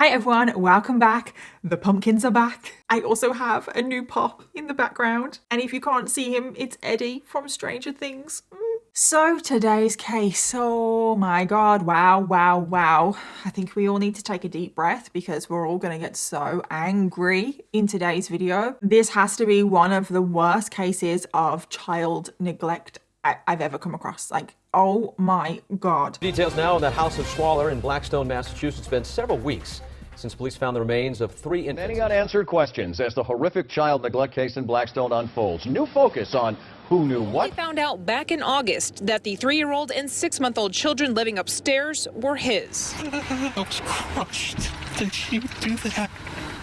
Hi everyone, welcome back. The pumpkins are back. I also have a new pop in the background. And if you can't see him, it's Eddie from Stranger Things. So today's case, oh my god, wow. I think we all need to take a deep breath because we're all going to get so angry in today's video. This has to be one of the worst cases of child neglect I've ever come across. Like, oh my god. Details now on that house of squalor in Blackstone, Massachusetts. It's been several weeks since police found the remains of 3 infants. Many unanswered questions as the horrific child neglect case in Blackstone unfolds. New focus on who knew what. They found out back in August that the 3-year-old and 6-month-old children living upstairs were his. I was crushed that she would do that.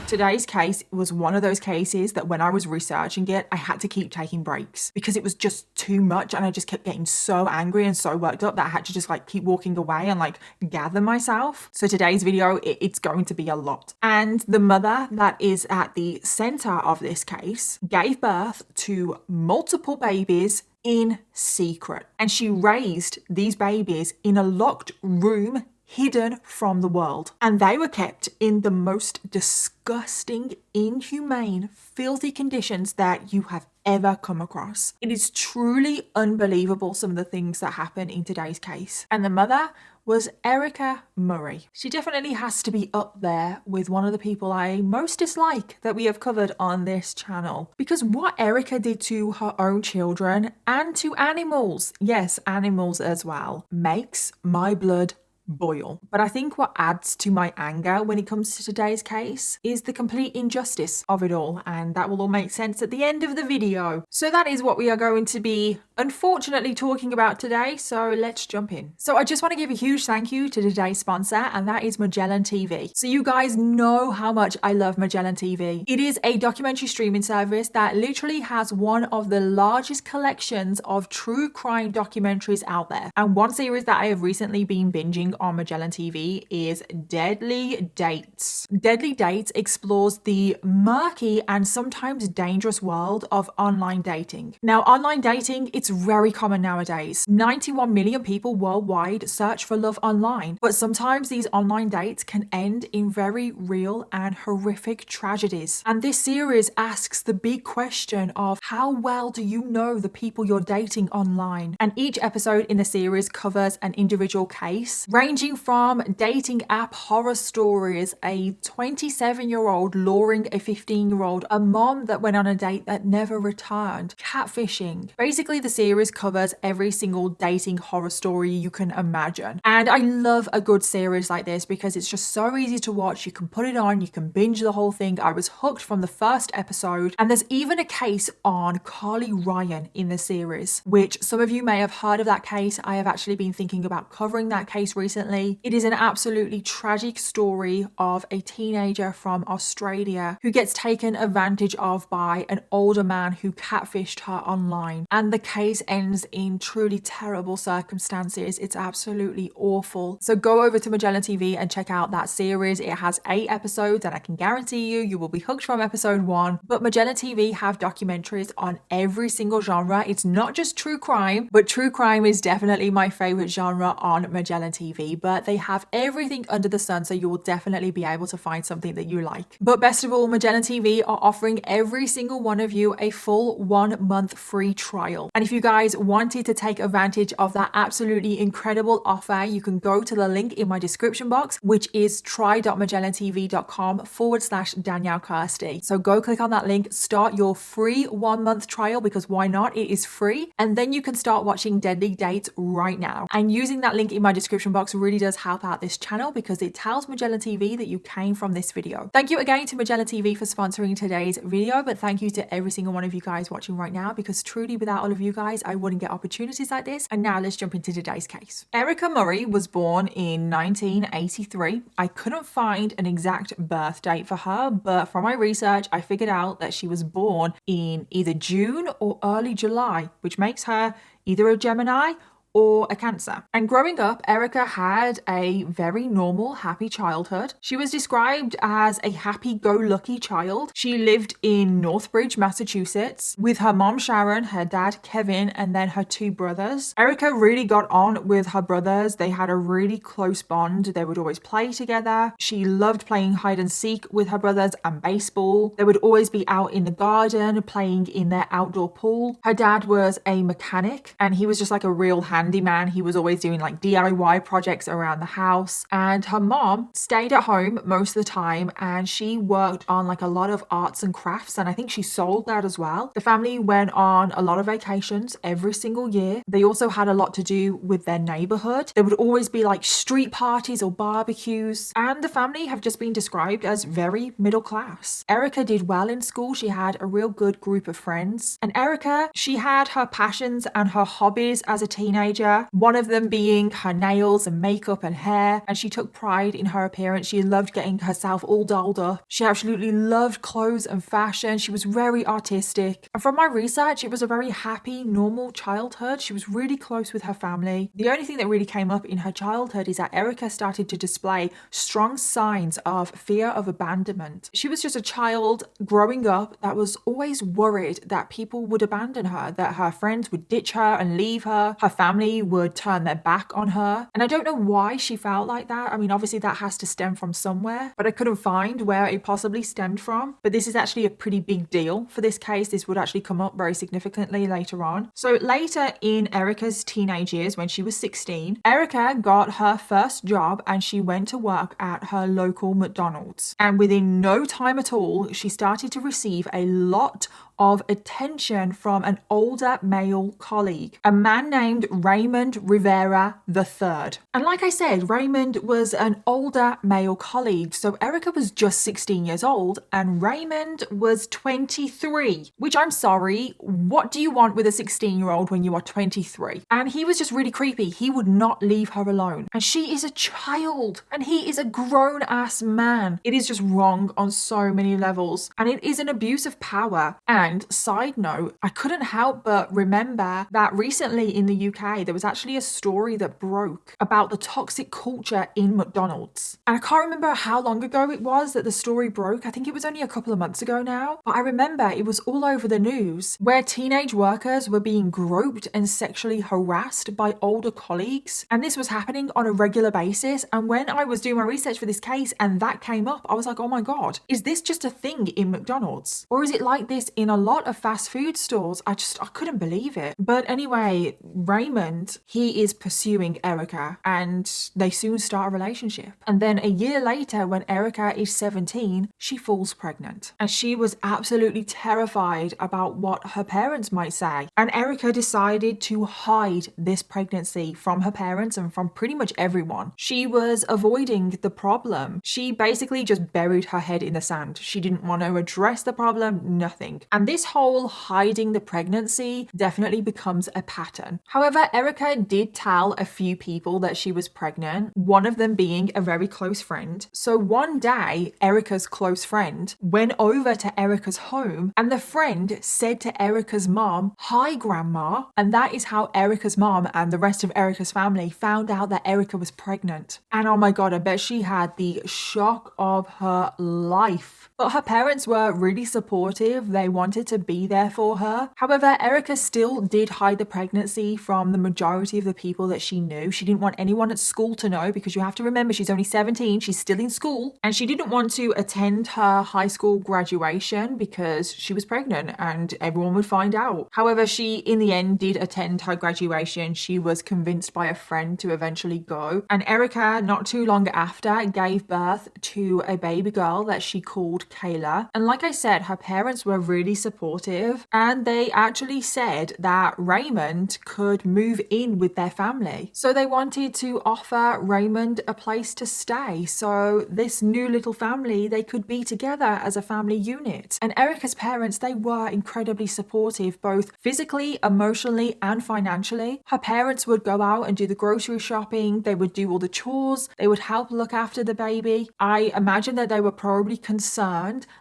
Today's case was one of those cases that when I was researching it, I had to keep taking breaks because it was just too much and I just kept getting so angry and so worked up that I had to just keep walking away and gather myself. So today's video, it's going to be a lot. And the mother that is at the center of this case gave birth to multiple babies in secret. And she raised these babies in a locked room hidden from the world. And they were kept in the most disgusting, inhumane, filthy conditions that you have ever come across. It is truly unbelievable some of the things that happen in today's case. And the mother was Erica Murray. She definitely has to be up there with one of the people I most dislike that we have covered on this channel. Because what Erica did to her own children and to animals, yes, animals as well, makes my blood boil. But I think what adds to my anger when it comes to today's case is the complete injustice of it all, and that will all make sense at the end of the video. So that is what we are going to be unfortunately talking about today, so let's jump in. So I just want to give a huge thank you to today's sponsor, and that is Magellan TV. So you guys know how much I love Magellan TV. It is a documentary streaming service that literally has one of the largest collections of true crime documentaries out there. And one series that I have recently been binging on Magellan TV is Deadly Dates. Deadly Dates explores the murky and sometimes dangerous world of online dating. Now, online dating, it's very common nowadays. 91 million people worldwide search for love online, but sometimes these online dates can end in very real and horrific tragedies. And this series asks the big question of how well do you know the people you're dating online? And each episode in the series covers an individual case, ranging from dating app horror stories, a 27-year-old luring a 15-year-old, a mom that went on a date that never returned, catfishing. Basically, the series covers every single dating horror story you can imagine. And I love a good series like this because it's just so easy to watch. You can put it on, you can binge the whole thing. I was hooked from the first episode. And there's even a case on Carly Ryan in the series, which some of you may have heard of that case. I have actually been thinking about covering that case recently. It is an absolutely tragic story of a teenager from Australia who gets taken advantage of by an older man who catfished her online. And the case ends in truly terrible circumstances. It's absolutely awful. So go over to Magellan TV and check out that series. It has 8 episodes and I can guarantee you will be hooked from episode 1. But Magellan TV have documentaries on every single genre. It's not just true crime, but true crime is definitely my favorite genre on Magellan TV. But they have everything under the sun, so you will definitely be able to find something that you like. But best of all, Magellan TV are offering every single one of you a full 1 month free trial. And if you guys wanted to take advantage of that absolutely incredible offer, you can go to the link in my description box, which is try.magellantv.com/Danielle Kirsty. So go click on that link, start your free 1 month trial because why not? It is free. And then you can start watching Deadly Dates right now. And using that link in my description box really does help out this channel because it tells Magellan TV that you came from this video. Thank you again to Magellan TV for sponsoring today's video, but thank you to every single one of you guys watching right now because truly without all of you guys, I wouldn't get opportunities like this. And now let's jump into today's case. Erica Murray was born in 1983. I couldn't find an exact birth date for her, but from my research, I figured out that she was born in either June or early July, which makes her either a Gemini or a cancer. And growing up, Erica had a very normal, happy childhood. She was described as a happy-go-lucky child. She lived in Northbridge, Massachusetts, with her mom Sharon, her dad Kevin, and then her 2 brothers. Erica really got on with her brothers. They had a really close bond. They would always play together. She loved playing hide and seek with her brothers and baseball. They would always be out in the garden playing in their outdoor pool. Her dad was a mechanic and he was just like a real handyman. He was always doing like DIY projects around the house. And her mom stayed at home most of the time and she worked on like a lot of arts and crafts, and I think she sold that as well. The family went on a lot of vacations every single year. They also had a lot to do with their neighborhood. There would always be like street parties or barbecues, and the family have just been described as very middle class. Erica did well in school. She had a real good group of friends. And Erica, she had her passions and her hobbies as a teenager, one of them being her nails and makeup and hair, and she took pride in her appearance. She loved getting herself all dolled up. She absolutely loved clothes and fashion. She was very artistic. And from my research, it was a very happy, normal childhood. She was really close with her family. The only thing that really came up in her childhood is that Erica started to display strong signs of fear of abandonment. She was just a child growing up that was always worried that people would abandon her, that her friends would ditch her and leave her, her family would turn their back on her. And I don't know why she felt like that. I mean, obviously that has to stem from somewhere, but I couldn't find where it possibly stemmed from. But this is actually a pretty big deal for this case. This would actually come up very significantly later on. So later in Erica's teenage years, when she was 16, Erica got her first job and she went to work at her local McDonald's. And within no time at all, she started to receive a lot of attention from an older male colleague, a man named Raymond Rivera III. And like I said, Raymond was an older male colleague. So Erica was just 16 years old and Raymond was 23, which I'm sorry, what do you want with a 16-year-old when you are 23? And he was just really creepy. He would not leave her alone. And she is a child and he is a grown-ass man. It is just wrong on so many levels. And it is an abuse of power. And side note, I couldn't help but remember that recently in the UK, there was actually a story that broke about the toxic culture in McDonald's. And I can't remember how long ago it was that the story broke. I think it was only a couple of months ago now. But I remember it was all over the news where teenage workers were being groped and sexually harassed by older colleagues. And this was happening on a regular basis. And when I was doing my research for this case and that came up, I was like, oh my God, is this just a thing in McDonald's? Or is it like this in a lot of fast food stores? I couldn't believe it. But anyway, Raymond, he is pursuing Erica and they soon start a relationship. And then a year later, when Erica is 17, she falls pregnant. And she was absolutely terrified about what her parents might say. And Erica decided to hide this pregnancy from her parents and from pretty much everyone. She was avoiding the problem. She basically just buried her head in the sand. She didn't want to address the problem, nothing. And this whole hiding the pregnancy definitely becomes a pattern. However, Erica did tell a few people that she was pregnant, one of them being a very close friend. So one day, Erica's close friend went over to Erica's home and the friend said to Erica's mom, "Hi, Grandma." And that is how Erica's mom and the rest of Erica's family found out that Erica was pregnant. And oh my God, I bet she had the shock of her life. But her parents were really supportive. They wanted to be there for her. However, Erica still did hide the pregnancy from the majority of the people that she knew. She didn't want anyone at school to know because you have to remember she's only 17. She's still in school. And she didn't want to attend her high school graduation because she was pregnant and everyone would find out. However, she in the end did attend her graduation. She was convinced by a friend to eventually go. And Erica, not too long after, gave birth to a baby girl that she called Kayla. And like I said, her parents were really supportive and they actually said that Raymond could move in with their family. So they wanted to offer Raymond a place to stay. So this new little family, they could be together as a family unit. And Erica's parents, they were incredibly supportive, both physically, emotionally, and financially. Her parents would go out and do the grocery shopping. They would do all the chores. They would help look after the baby. I imagine that they were probably concerned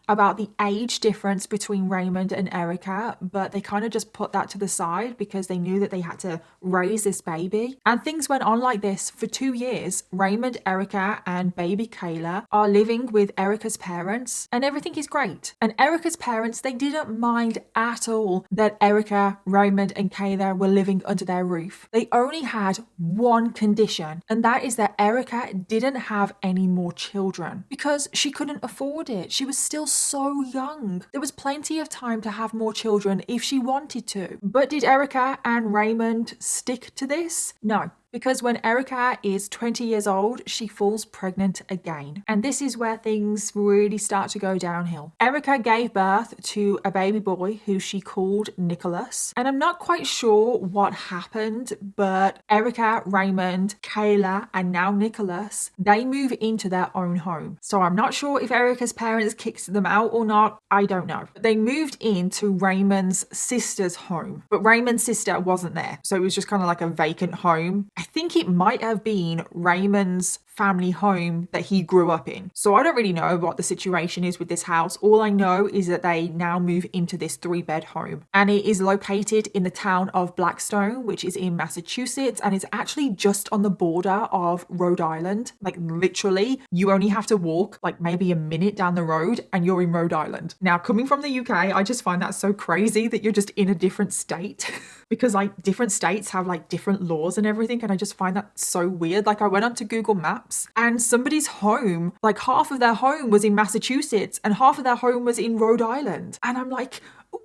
about the age difference between Raymond and Erica, but they kind of just put that to the side because they knew that they had to raise this baby. And things went on like this for 2 years. Raymond, Erica, and baby Kayla are living with Erica's parents, and everything is great. And Erica's parents, they didn't mind at all that Erica, Raymond, and Kayla were living under their roof. They only had one condition, and that is that Erica didn't have any more children because she couldn't afford it. She was still so young. There was plenty of time to have more children if she wanted to. But did Erica and Raymond stick to this? No. Because when Erica is 20 years old, she falls pregnant again. And this is where things really start to go downhill. Erica gave birth to a baby boy who she called Nicholas. And I'm not quite sure what happened, but Erica, Raymond, Kayla, and now Nicholas, they move into their own home. So I'm not sure if Erica's parents kicked them out or not. I don't know. They moved into Raymond's sister's home, but Raymond's sister wasn't there. So it was just kind of like a vacant home. I think it might have been Raymond's family home that he grew up in. So I don't really know what the situation is with this house. All I know is that they now move into this 3-bed home, and it is located in the town of Blackstone, which is in Massachusetts, and it's actually just on the border of Rhode Island. Like literally, you only have to walk like maybe a minute down the road and you're in Rhode Island. Now, coming from the UK, I just find that so crazy that you're just in a different state because like different states have like different laws and everything, and I just find that so weird. Like I went onto Google Maps and somebody's home, like half of their home was in Massachusetts and half of their home was in Rhode Island. And I'm like,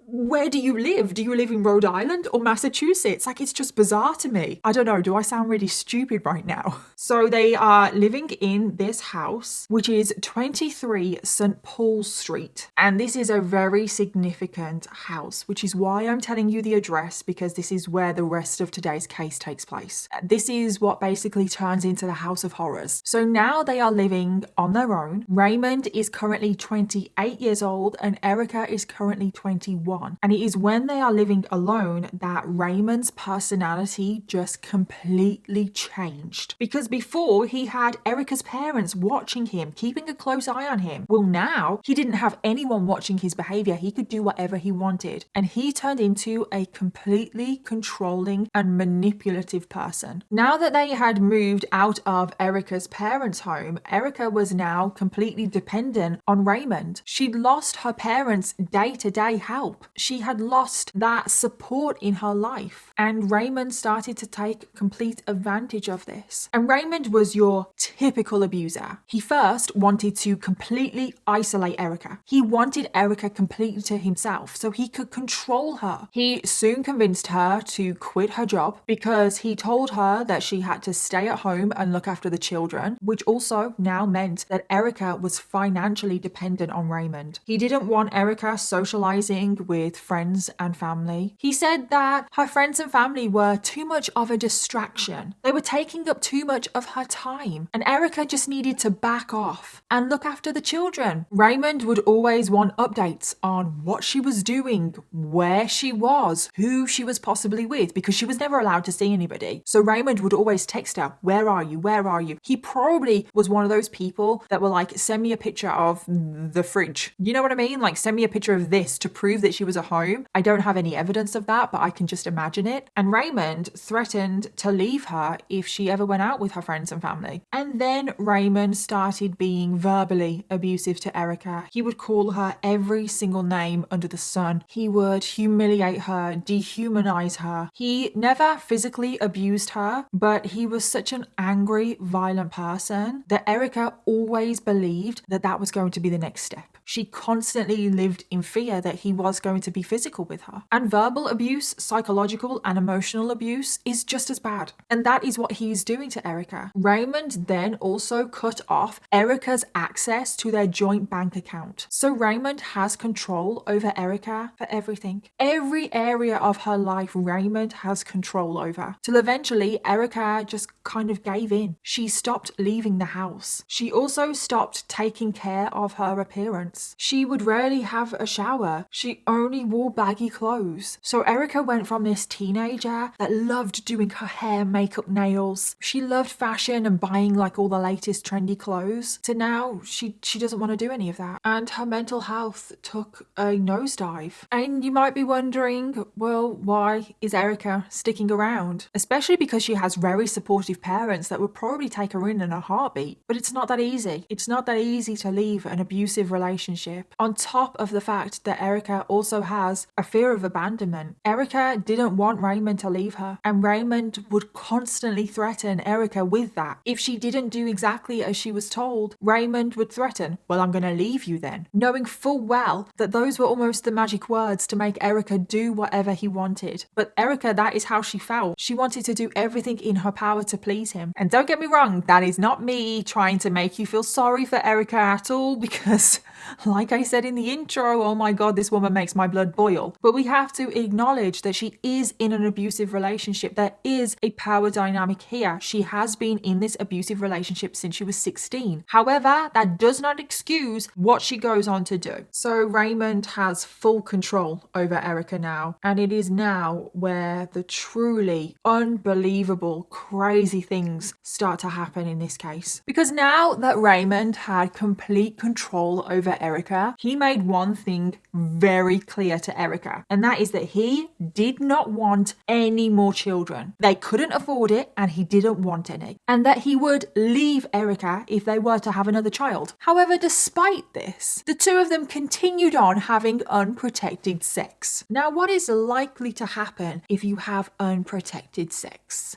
where do you live? Do you live in Rhode Island or Massachusetts? Like, it's just bizarre to me. I don't know. Do I sound really stupid right now? So they are living in this house, which is 23 St. Paul Street. And this is a very significant house, which is why I'm telling you the address, because this is where the rest of today's case takes place. This is what basically turns into the House of Horrors. So now they are living on their own. Raymond is currently 28 years old and Erica is currently 21. And it is when they are living alone that Raymond's personality just completely changed. Because before he had Erica's parents watching him, keeping a close eye on him. Well, now he didn't have anyone watching his behavior. He could do whatever he wanted. And he turned into a completely controlling and manipulative person. Now that they had moved out of Erica's parents' home, Erica was now completely dependent on Raymond. She'd lost her parents' day-to-day help. She had lost that support in her life, and Raymond started to take complete advantage of this. And Raymond was your typical abuser. He first wanted to completely isolate Erica. He wanted Erica completely to himself so he could control her. He soon convinced her to quit her job because he told her that she had to stay at home and look after the children, which also now meant that Erica was financially dependent on Raymond. He didn't want Erica socializing with friends and family. He said that her friends and family were too much of a distraction. They were taking up too much of her time, and Erica just needed to back off and look after the children. Raymond would always want updates on what she was doing, where she was, who she was possibly with, because she was never allowed to see anybody. So Raymond would always text her, "Where are you? Where are you?" He probably was one of those people that were like, "Send me a picture of the fridge." You know what I mean? Like, send me a picture of this to prove that she was at home. I don't have any evidence of that, but I can just imagine it. And Raymond threatened to leave her if she ever went out with her friends and family. And then Raymond started being verbally abusive to Erica. He would call her every single name under the sun. He would humiliate her, dehumanize her. He never physically abused her, but he was such an angry, violent person that Erica always believed that that was going to be the next step. She constantly lived in fear that he was going to be physical with her. And verbal abuse, psychological and emotional abuse is just as bad. And that is what he's doing to Erica. Raymond then also cut off Erica's access to their joint bank account. So Raymond has control over Erica for everything. Every area of her life Raymond has control over. Till eventually Erica just kind of gave in. She stopped leaving the house. She also stopped taking care of her appearance. She would rarely have a shower. She only wore baggy clothes. So Erica went from this teenager that loved doing her hair, makeup, nails. She loved fashion and buying like all the latest trendy clothes, to now she doesn't want to do any of that. And her mental health took a nosedive. And you might be wondering, well, why is Erica sticking around? Especially because she has very supportive parents that would probably take her in a heartbeat. But it's not that easy. It's not that easy to leave an abusive relationship. On top of the fact that Erica also has a fear of abandonment. Erica didn't want Raymond to leave her, and Raymond would constantly threaten Erica with that. If she didn't do exactly as she was told, Raymond would threaten, well, I'm going to leave you then, knowing full well that those were almost the magic words to make Erica do whatever he wanted. But Erica, that is how she felt. She wanted to do everything in her power to please him. And don't get me wrong, that is not me trying to make you feel sorry for Erica at all, because like I said in the intro, oh my god, this woman makes my blood boil. But we have to acknowledge that she is in an abusive relationship. There is a power dynamic here. She has been in this abusive relationship since she was 16. However, that does not excuse what she goes on to do. So Raymond has full control over Erica now, and it is now where the truly unbelievable, crazy things start to happen in this case. Because now that Raymond had complete control over Erica, he made one thing very clear to Erica, and that is that he did not want any more children. They couldn't afford it, and he didn't want any, and that he would leave Erica if they were to have another child. However, despite this, the two of them continued on having unprotected sex. Now, what is likely to happen if you have unprotected sex?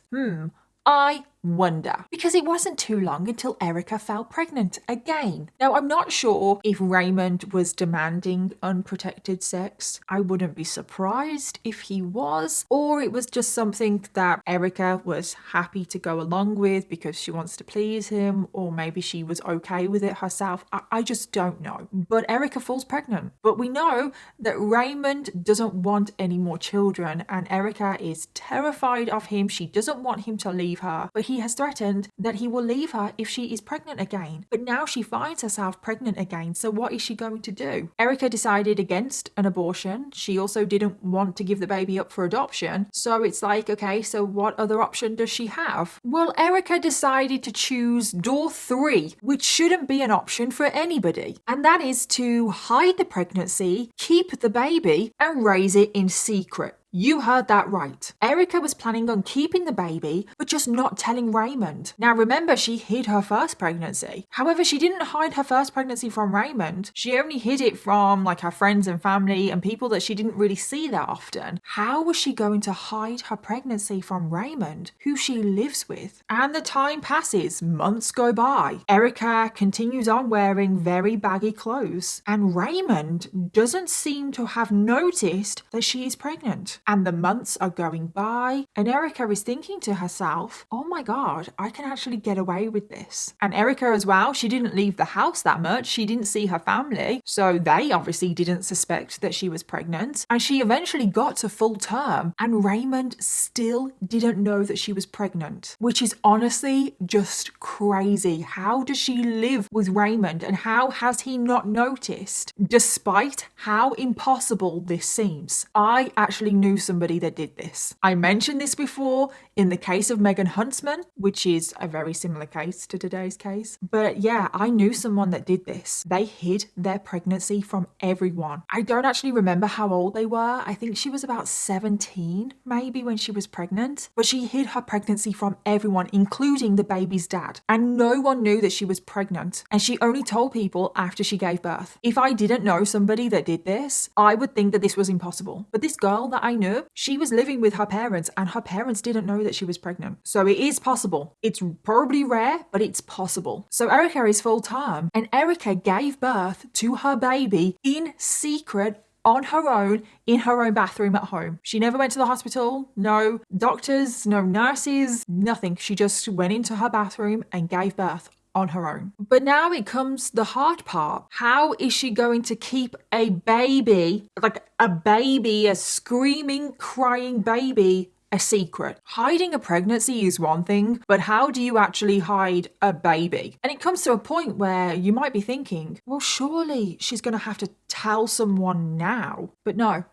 I wonder, because it wasn't too long until Erica fell pregnant again. Now, I'm not sure if Raymond was demanding unprotected sex. I wouldn't be surprised if he was, or it was just something that Erica was happy to go along with because she wants to please him, or maybe she was okay with it herself. I just don't know. But Erica falls pregnant. But we know that Raymond doesn't want any more children, and Erica is terrified of him. She doesn't want him to leave her, but he has threatened that he will leave her if she is pregnant again. But now she finds herself pregnant again, so what is she going to do? Erica decided against an abortion. She also didn't want to give the baby up for adoption. So it's like, okay, so what other option does she have? Well, Erica decided to choose door 3, which shouldn't be an option for anybody. And that is to hide the pregnancy, keep the baby, and raise it in secret. You heard that right. Erica was planning on keeping the baby, but just not telling Raymond. Now remember, she hid her first pregnancy. However, she didn't hide her first pregnancy from Raymond. She only hid it from like her friends and family and people that she didn't really see that often. How was she going to hide her pregnancy from Raymond, who she lives with? And the time passes, months go by. Erica continues on wearing very baggy clothes, and Raymond doesn't seem to have noticed that she is pregnant. And the months are going by, and Erica is thinking to herself, oh my god, I can actually get away with this. And Erica as well, she didn't leave the house that much. She didn't see her family, so they obviously didn't suspect that she was pregnant. And she eventually got to full term, and Raymond still didn't know that she was pregnant, which is honestly just crazy. How does she live with Raymond, and how has he not noticed, despite how impossible this seems? I actually knew somebody that did this. I mentioned this before in the case of Megan Huntsman, which is a very similar case to today's case. But yeah, I knew someone that did this. They hid their pregnancy from everyone. I don't actually remember how old they were. I think she was about 17 maybe when she was pregnant, but she hid her pregnancy from everyone, including the baby's dad. And no one knew that she was pregnant. And she only told people after she gave birth. If I didn't know somebody that did this, I would think that this was impossible. But this girl that I knew, she was living with her parents, and her parents didn't know that she was pregnant. So it is possible. It's probably rare, but it's possible. So Erica is full term, and Erica gave birth to her baby in secret on her own in her own bathroom at home. She never went to the hospital, no doctors, no nurses, nothing. She just went into her bathroom and gave birth on her own. But now it comes the hard part. How is she going to keep a baby, a screaming, crying baby, a secret? Hiding a pregnancy is one thing, but how do you actually hide a baby? And it comes to a point where you might be thinking, well, surely she's going to have to tell someone now. But no,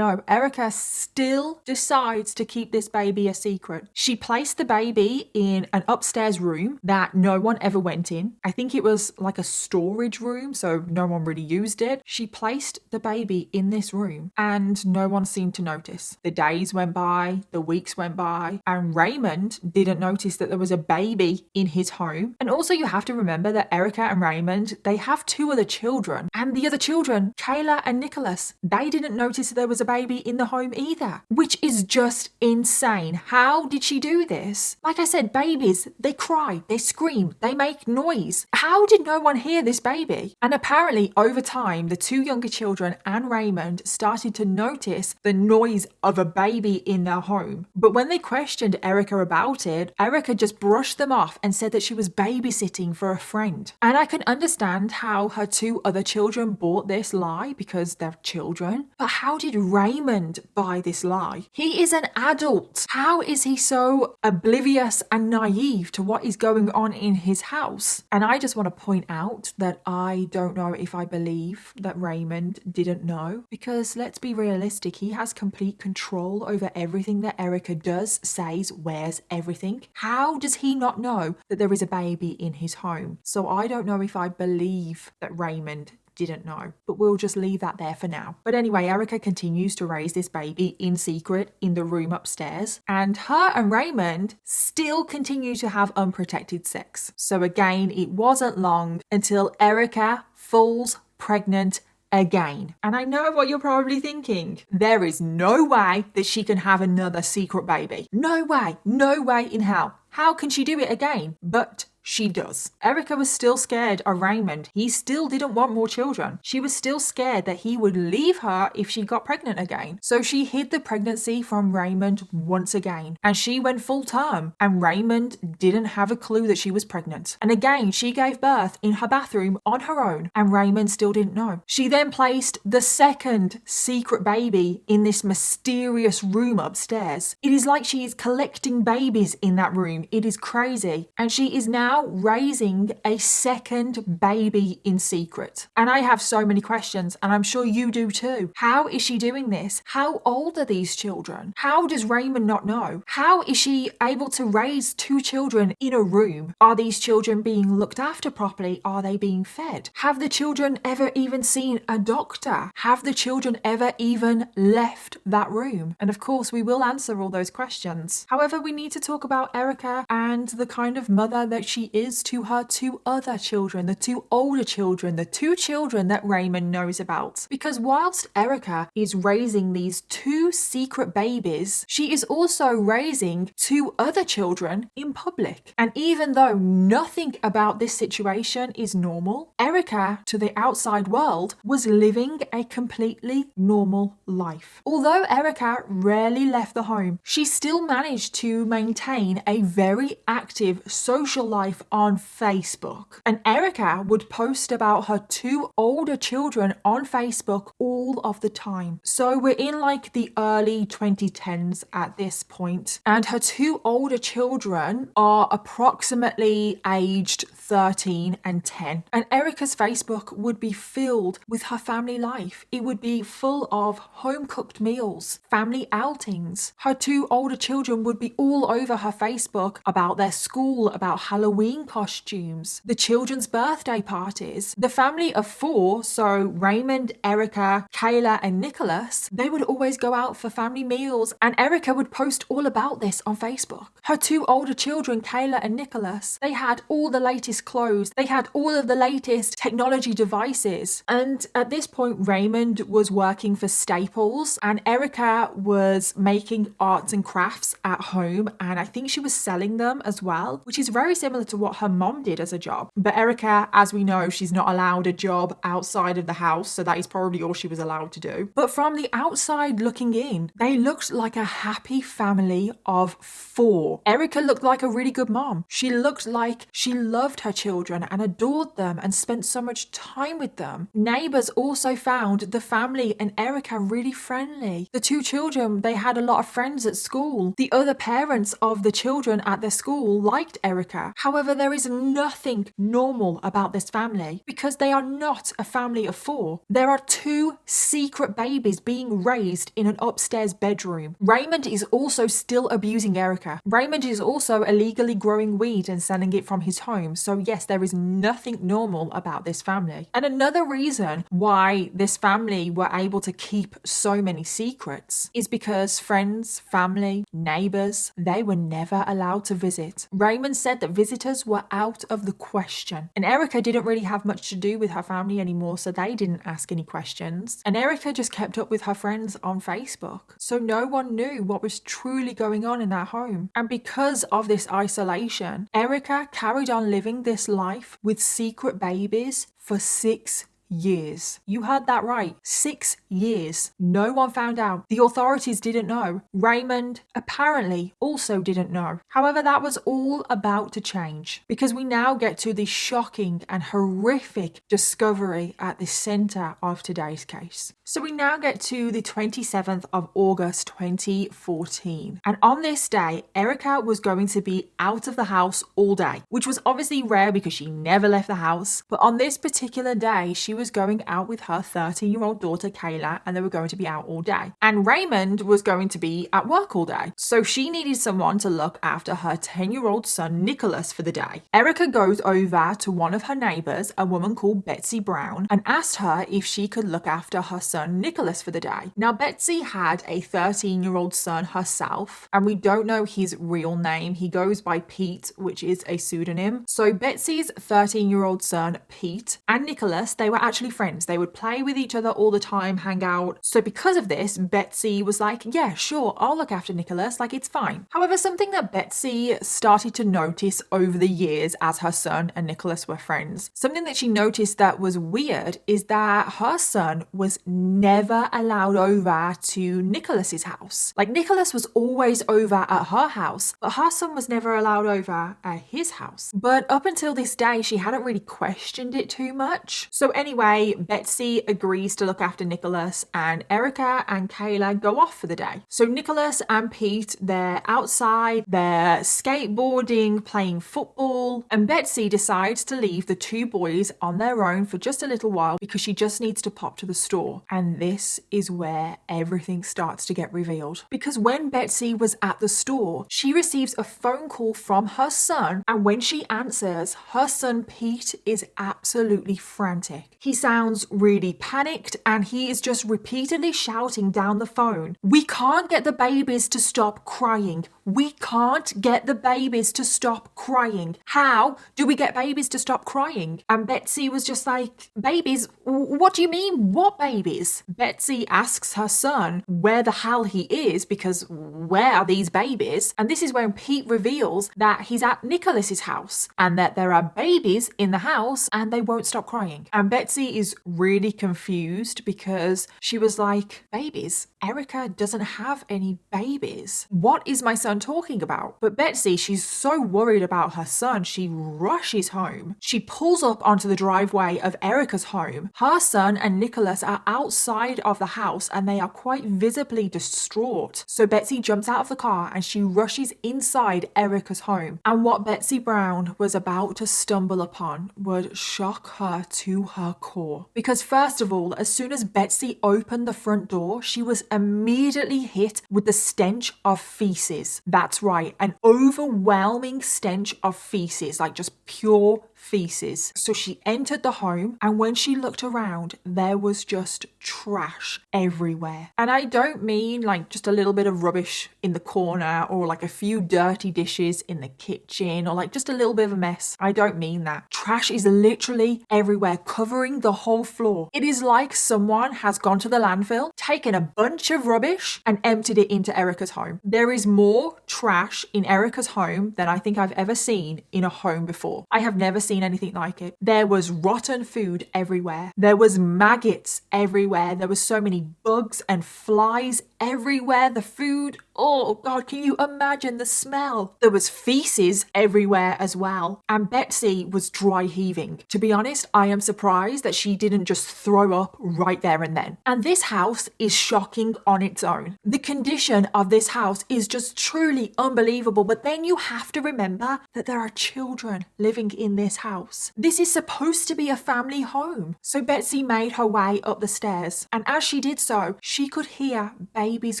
Erica still decides to keep this baby a secret. She placed the baby in an upstairs room that no one ever went in. I think it was like a storage room, so no one really used it. She placed the baby in this room and no one seemed to notice. The days went by, the weeks went by, and Raymond didn't notice that there was a baby in his home. And also you have to remember that Erica and Raymond, they have 2 other children, and the other children, Kayla and Nicholas, they didn't notice that there was a baby in the home either, which is just insane. How did she do this? Like I said, babies, they cry, they scream, they make noise. How did no one hear this baby? And apparently over time, the 2 younger children and Raymond started to notice the noise of a baby in their home. But when they questioned Erica about it, Erica just brushed them off and said that she was babysitting for a friend. And I can understand how her 2 other children bought this lie because they're children. But how did Raymond buy this lie? He is an adult. How is he so oblivious and naive to what is going on in his house? And I just want to point out that I don't know if I believe that Raymond didn't know, because let's be realistic, he has complete control over everything that Erica does, says, wears, everything. How does he not know that there is a baby in his home? So I don't know if I believe that Raymond didn't know, but we'll just leave that there for now. But anyway, Erica continues to raise this baby in secret in the room upstairs, and her and Raymond still continue to have unprotected sex. So again, it wasn't long until Erica falls pregnant again. And I know what you're probably thinking. There is no way that she can have another secret baby. No way in hell. How can she do it again? But she does. Erica was still scared of Raymond. He still didn't want more children. She was still scared that he would leave her if she got pregnant again. So she hid the pregnancy from Raymond once again. And she went full term. And Raymond didn't have a clue that she was pregnant. And again, she gave birth in her bathroom on her own. And Raymond still didn't know. She then placed the second secret baby in this mysterious room upstairs. It is like she is collecting babies in that room. It is crazy. And she is now raising a second baby in secret. And I have so many questions, and I'm sure you do too. How is she doing this? How old are these children? How does Raymond not know? How is she able to raise 2 children in a room? Are these children being looked after properly? Are they being fed? Have the children ever even seen a doctor? Have the children ever even left that room? And of course, we will answer all those questions. However, we need to talk about Erica and the kind of mother that she is to her 2 other children, the 2 older children, the 2 children that Raymond knows about. Because whilst Erica is raising these 2 secret babies, she is also raising 2 other children in public. And even though nothing about this situation is normal, Erica, to the outside world, was living a completely normal life. Although Erica rarely left the home, she still managed to maintain a very active social life on Facebook. And Erica would post about her 2 older children on Facebook all of the time. So we're in like the early 2010s at this point, and her 2 older children are approximately aged 13 and 10. And Erica's Facebook would be filled with her family life. It would be full of home-cooked meals, family outings. Her 2 older children would be all over her Facebook about their school, about Halloween costumes, the children's birthday parties. The family of 4, so Raymond, Erica, Kayla, and Nicholas, they would always go out for family meals, and Erica would post all about this on Facebook. Her 2 older children, Kayla and Nicholas, they had all the latest clothes, they had all of the latest technology devices. And at this point, Raymond was working for Staples, and Erica was making arts and crafts at home, and I think she was selling them as well, which is very similar to what her mom did as a job. But Erica, as we know, she's not allowed a job outside of the house, so that is probably all she was allowed to do. But from the outside looking in, they looked like a happy family of 4. Erica looked like a really good mom. She looked like she loved her children and adored them and spent so much time with them. Neighbors also found the family and Erica really friendly. The 2 children, they had a lot of friends at school. The other parents of the children at their school liked Erica. However, However, there is nothing normal about this family because they are not a family of 4. There are 2 secret babies being raised in an upstairs bedroom. Raymond is also still abusing Erica. Raymond is also illegally growing weed and selling it from his home. So yes, there is nothing normal about this family. And another reason why this family were able to keep so many secrets is because friends, family, neighbors, they were never allowed to visit. Raymond said that visitors were out of the question. And Erica didn't really have much to do with her family anymore, so they didn't ask any questions. And Erica just kept up with her friends on Facebook. So no one knew what was truly going on in their home. And because of this isolation, Erica carried on living this life with secret babies for 6 years. You heard that right. 6 years. No one found out. The authorities didn't know. Raymond apparently also didn't know. However, that was all about to change because we now get to the shocking and horrific discovery at the center of today's case. So we now get to the 27th of August 2014. And on this day, Erica was going to be out of the house all day, which was obviously rare because she never left the house. But on this particular day, she was going out with her 13-year-old daughter Kayla, and they were going to be out all day. And Raymond was going to be at work all day. So she needed someone to look after her 10-year-old son Nicholas for the day. Erica goes over to one of her neighbors, a woman called Betsy Brown, and asked her if she could look after her son Nicholas for the day. Now Betsy had a 13-year-old son herself, and we don't know his real name. He goes by Pete, which is a pseudonym. So Betsy's 13-year-old son Pete and Nicholas, they were actually friends. They would play with each other all the time, hang out. So because of this, Betsy was like, yeah, sure, I'll look after Nicholas, like it's fine. However, something that Betsy started to notice over the years as her son and Nicholas were friends, something that she noticed that was weird is that her son was never allowed over to Nicholas's house. Like Nicholas was always over at her house, but her son was never allowed over at his house. But up until this day, she hadn't really questioned it too much. So anyway, Betsy agrees to look after Nicholas, and Erica and Kayla go off for the day. So Nicholas and Pete, they're outside, they're skateboarding, playing football, and Betsy decides to leave the 2 boys on their own for just a little while because she just needs to pop to the store. And this is where everything starts to get revealed. Because when Betsy was at the store, she receives a phone call from her son, and when she answers, her son Pete is absolutely frantic. He sounds really panicked, and he is just repeatedly shouting down the phone, "We can't get the babies to stop crying. We can't get the babies to stop crying. How do we get babies to stop crying?" And Betsy was just like, "Babies? What do you mean? What babies?" Betsy asks her son where the hell he is because where are these babies? And this is when Pete reveals that he's at Nicholas's house and that there are babies in the house and they won't stop crying. And Betsy is really confused because she was like, "Babies? Erica doesn't have any babies. What is my son talking about?" But Betsy, she's so worried about her son, she rushes home. She pulls up onto the driveway of Erica's home. Her son and Nicholas are outside of the house and they are quite visibly distraught. So Betsy jumps out of the car and she rushes inside Erica's home. And what Betsy Brown was about to stumble upon would shock her to her core. Because first of all, as soon as Betsy opened the front door, she was immediately hit with the stench of feces. That's right, an overwhelming stench of feces, like just pure feces. So she entered the home, and when she looked around, there was just trash everywhere. And I don't mean like just a little bit of rubbish in the corner or like a few dirty dishes in the kitchen or like just a little bit of a mess. I don't mean that. Trash is literally everywhere, covering the whole floor. It is like someone has gone to the landfill, taken a bunch of rubbish and emptied it into Erica's home. There is more trash in Erica's home than I think I've ever seen in a home before. I have never seen seen anything like it. There was rotten food everywhere. There was maggots everywhere. There was so many bugs and flies everywhere. The food, oh God, can you imagine the smell? There was feces everywhere as well. And Betsy was dry heaving. To be honest, I am surprised that she didn't just throw up right there and then. And this house is shocking on its own. The condition of this house is just truly unbelievable. But then you have to remember that there are children living in this house. This is supposed to be a family home. So Betsy made her way up the stairs. And as she did so, she could hear babies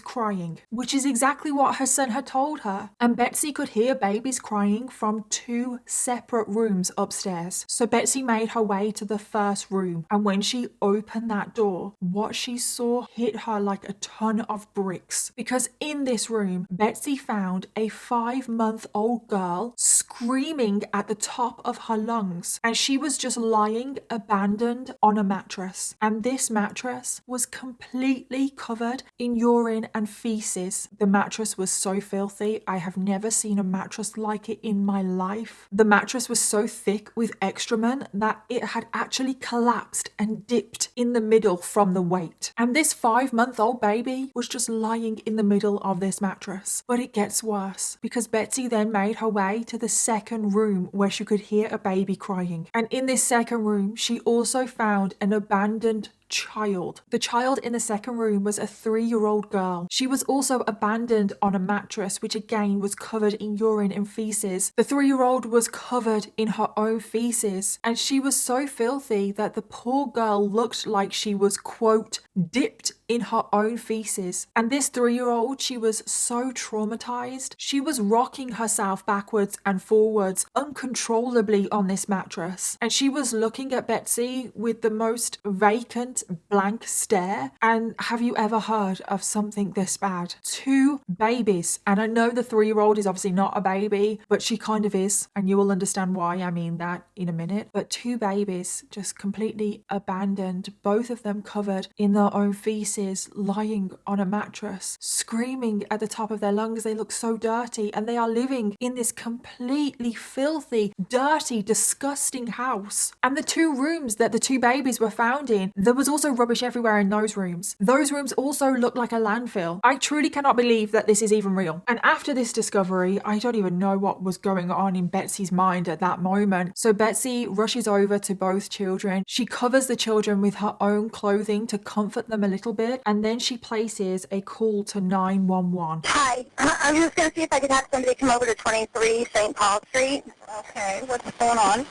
crying, which is exactly what her son had told her. And Betsy could hear babies crying from 2 separate rooms upstairs. So Betsy made her way to the first room. And when she opened that door, what she saw hit her like a ton of bricks. Because in this room, Betsy found a 5-month-old girl screaming at the top of her lungs. And she was just lying abandoned on a mattress. And this mattress was completely covered in urine and feces. The mattress was so filthy. I have never seen a mattress like it in my life. The mattress was so thick with excrement that it had actually collapsed and dipped in the middle from the weight. And this 5-month-old baby was just lying in the middle of this mattress. But it gets worse, because Betsy then made her way to the second room where she could hear a baby crying. And in this second room, she also found an abandoned child. The child in the second room was a 3-year-old girl. She was also abandoned on a mattress, which again was covered in urine and feces. The 3-year-old was covered in her own feces, and she was so filthy that the poor girl looked like she was, quote, dipped in her own feces. And this 3-year-old, she was so traumatized. She was rocking herself backwards and forwards uncontrollably on this mattress. And she was looking at Betsy with the most vacant, blank stare. And have you ever heard of something this bad? 2 babies. And I know the 3-year-old is obviously not a baby, but she kind of is. And you will understand why I mean that in a minute. But 2 babies just completely abandoned, both of them covered in their own feces, lying on a mattress, screaming at the top of their lungs. They look so dirty, and they are living in this completely filthy, dirty, disgusting house. And the 2 rooms that the 2 babies were found in, there was also rubbish everywhere in those rooms. Those rooms also looked like a landfill. I truly cannot believe that this is even real. And after this discovery, I don't even know what was going on in Betsy's mind at that moment. So Betsy rushes over to both children. She covers the children with her own clothing to comfort them a little bit, and then she places a call to 911. Hi, I was just going to see if I could have somebody come over to 23 St. Paul Street. Okay, what's going on?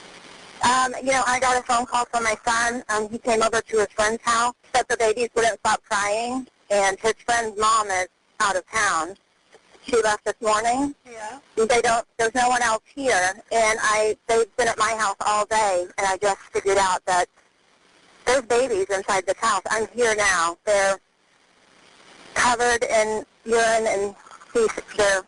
I got a phone call from my son. He came over to his friend's house, said the babies wouldn't stop crying, and his friend's mom is out of town. She left this morning. Yeah. There's no one else here, and they've been at my house all day, and I just figured out that there's babies inside this house. I'm here now. They're covered in urine and feces.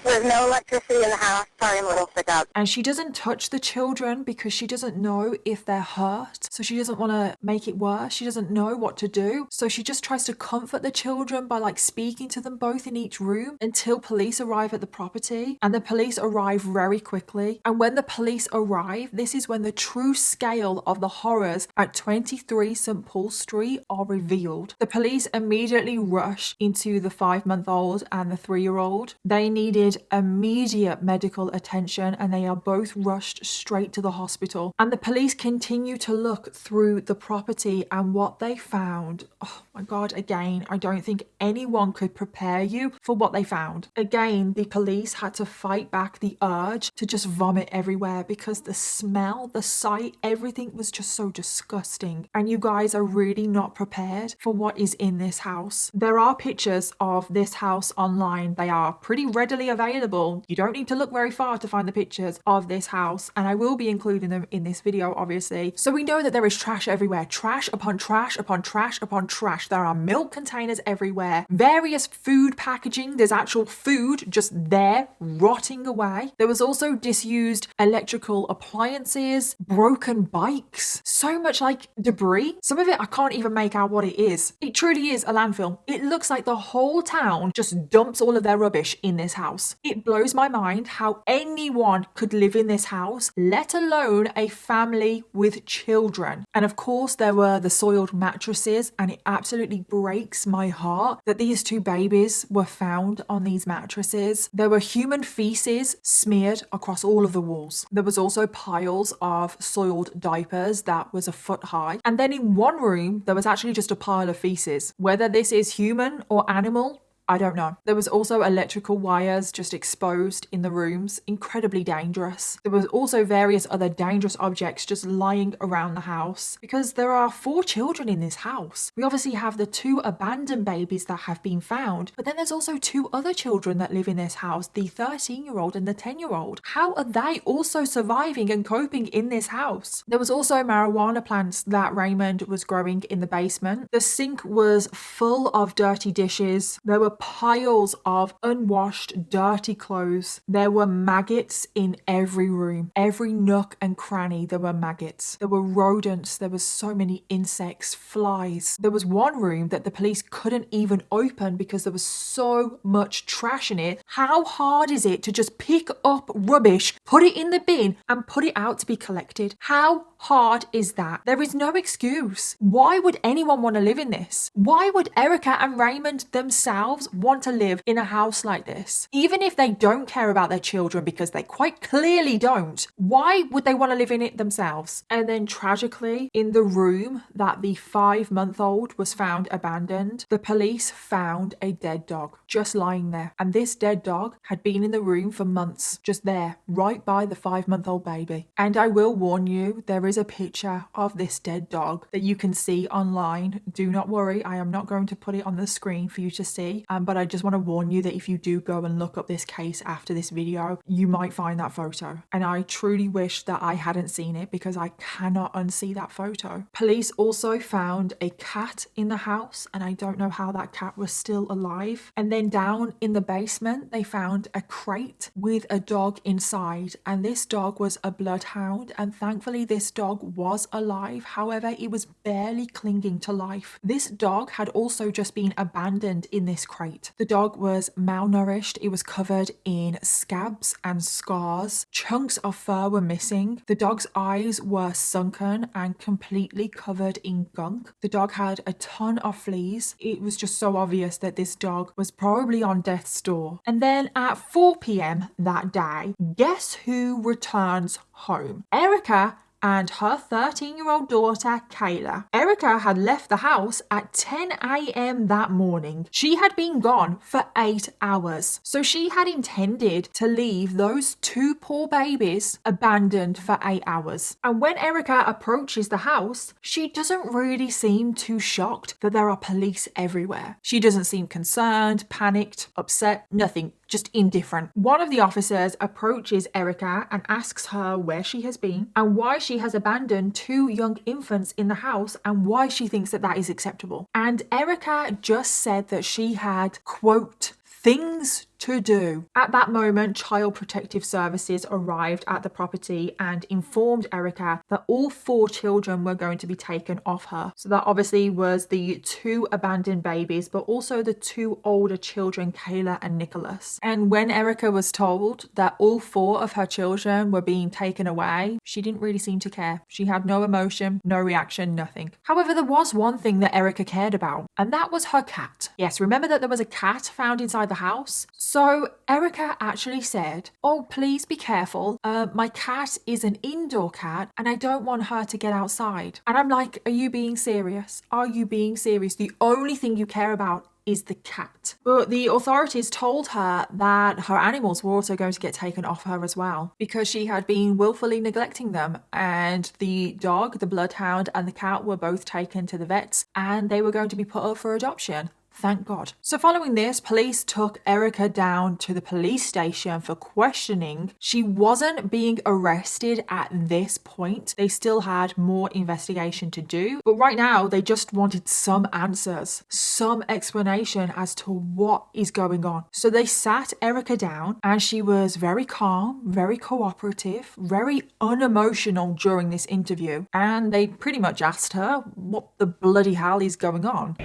There's no electricity in the house. Sorry, I'm a little sick up. And she doesn't touch the children because she doesn't know if they're hurt. So she doesn't want to make it worse. She doesn't know what to do. So she just tries to comfort the children by speaking to them both in each room until police arrive at the property. And the police arrive very quickly. And when the police arrive, this is when the true scale of the horrors at 23 St. Paul Street are revealed. The police immediately rush into the 5-month-old and the 3-year-old. They needed immediate medical attention, and they are both rushed straight to the hospital. And the police continue to look through the property, and what they found, oh my God, again, I don't think anyone could prepare you for what they found. Again, the police had to fight back the urge to just vomit everywhere because the smell, the sight, everything was just so disgusting. And you guys are really not prepared for what is in this house. There are pictures of this house online. They are pretty readily available. You don't need to look very far to find the pictures of this house, and I will be including them in this video, obviously. So we know that there is trash everywhere. Trash upon trash upon trash upon trash. There are milk containers everywhere, various food packaging. There's actual food just there rotting away. There was also disused electrical appliances, broken bikes, so much debris. Some of it I can't even make out what it is. It truly is a landfill. It looks like the whole town just dumps all of their rubbish in this house. house. It blows my mind how anyone could live in this house, let alone a family with children. And of course, there were the soiled mattresses, and it absolutely breaks my heart that these two babies were found on these mattresses. There were human feces smeared across all of the walls. There was also piles of soiled diapers that was a foot high. And then in one room, there was actually just a pile of feces. Whether this is human or animal, I don't know. There was also electrical wires just exposed in the rooms, incredibly dangerous. There was also various other dangerous objects just lying around the house because there are 4 children in this house. We obviously have the 2 abandoned babies that have been found, but then there's also 2 other children that live in this house, the 13-year-old and the 10-year-old. How are they also surviving and coping in this house? There was also marijuana plants that Raymond was growing in the basement. The sink was full of dirty dishes. There were piles of unwashed, dirty clothes. There were maggots in every room. Every nook and cranny, there were maggots. There were rodents. There were so many insects, flies. There was one room that the police couldn't even open because there was so much trash in it. How hard is it to just pick up rubbish, put it in the bin, and put it out to be collected? How hard is that? There is no excuse. Why would anyone want to live in this? Why would Erica and Raymond themselves want to live in a house like this? Even if they don't care about their children, because they quite clearly don't, why would they want to live in it themselves? And then tragically, in the room that the 5-month-old was found abandoned, the police found a dead dog just lying there. And this dead dog had been in the room for months, just there, right by the 5-month-old baby. And I will warn you, there is a picture of this dead dog that you can see online. Do not worry, I am not going to put it on the screen for you to see, but I just want to warn you that if you do go and look up this case after this video, you might find that photo. And I truly wish that I hadn't seen it because I cannot unsee that photo. Police also found a cat in the house, and I don't know how that cat was still alive. And then down in the basement, they found a crate with a dog inside, and this dog was a bloodhound, and thankfully this dog was alive. However, it was barely clinging to life. This dog had also just been abandoned in this crate. The dog was malnourished. It was covered in scabs and scars. Chunks of fur were missing. The dog's eyes were sunken and completely covered in gunk. The dog had a ton of fleas. It was just so obvious that this dog was probably on death's door. And then at 4 p.m. that day, guess who returns home? Erica and her 13-year-old daughter, Kayla. Erica had left the house at 10 a.m. that morning. She had been gone for 8 hours. So she had intended to leave those 2 poor babies abandoned for 8 hours. And when Erica approaches the house, she doesn't really seem too shocked that there are police everywhere. She doesn't seem concerned, panicked, upset, nothing. Just indifferent. One of the officers approaches Erica and asks her where she has been and why she has abandoned 2 young infants in the house and why she thinks that that is acceptable. And Erica just said that she had, quote, things to do. At that moment, Child Protective Services arrived at the property and informed Erica that all 4 children were going to be taken off her. So that obviously was the 2 abandoned babies, but also the 2 older children, Kayla and Nicholas. And when Erica was told that all 4 of her children were being taken away, she didn't really seem to care. She had no emotion, no reaction, nothing. However, there was one thing that Erica cared about, and that was her cat. Yes, remember that there was a cat found inside the house? So Erica actually said, oh, please be careful. My cat is an indoor cat and I don't want her to get outside. And I'm like, are you being serious? Are you being serious? The only thing you care about is the cat. But the authorities told her that her animals were also going to get taken off her as well because she had been willfully neglecting them. And the dog, the bloodhound, and the cat were both taken to the vets and they were going to be put up for adoption. Thank God. So following this, police took Erica down to the police station for questioning. She wasn't being arrested at this point. They still had more investigation to do. But right now, they just wanted some answers, some explanation as to what is going on. So they sat Erica down and she was very calm, very cooperative, very unemotional during this interview. And they pretty much asked her what the bloody hell is going on.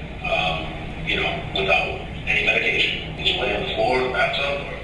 Without any medication. He's laying on the floor, in the bathtub, or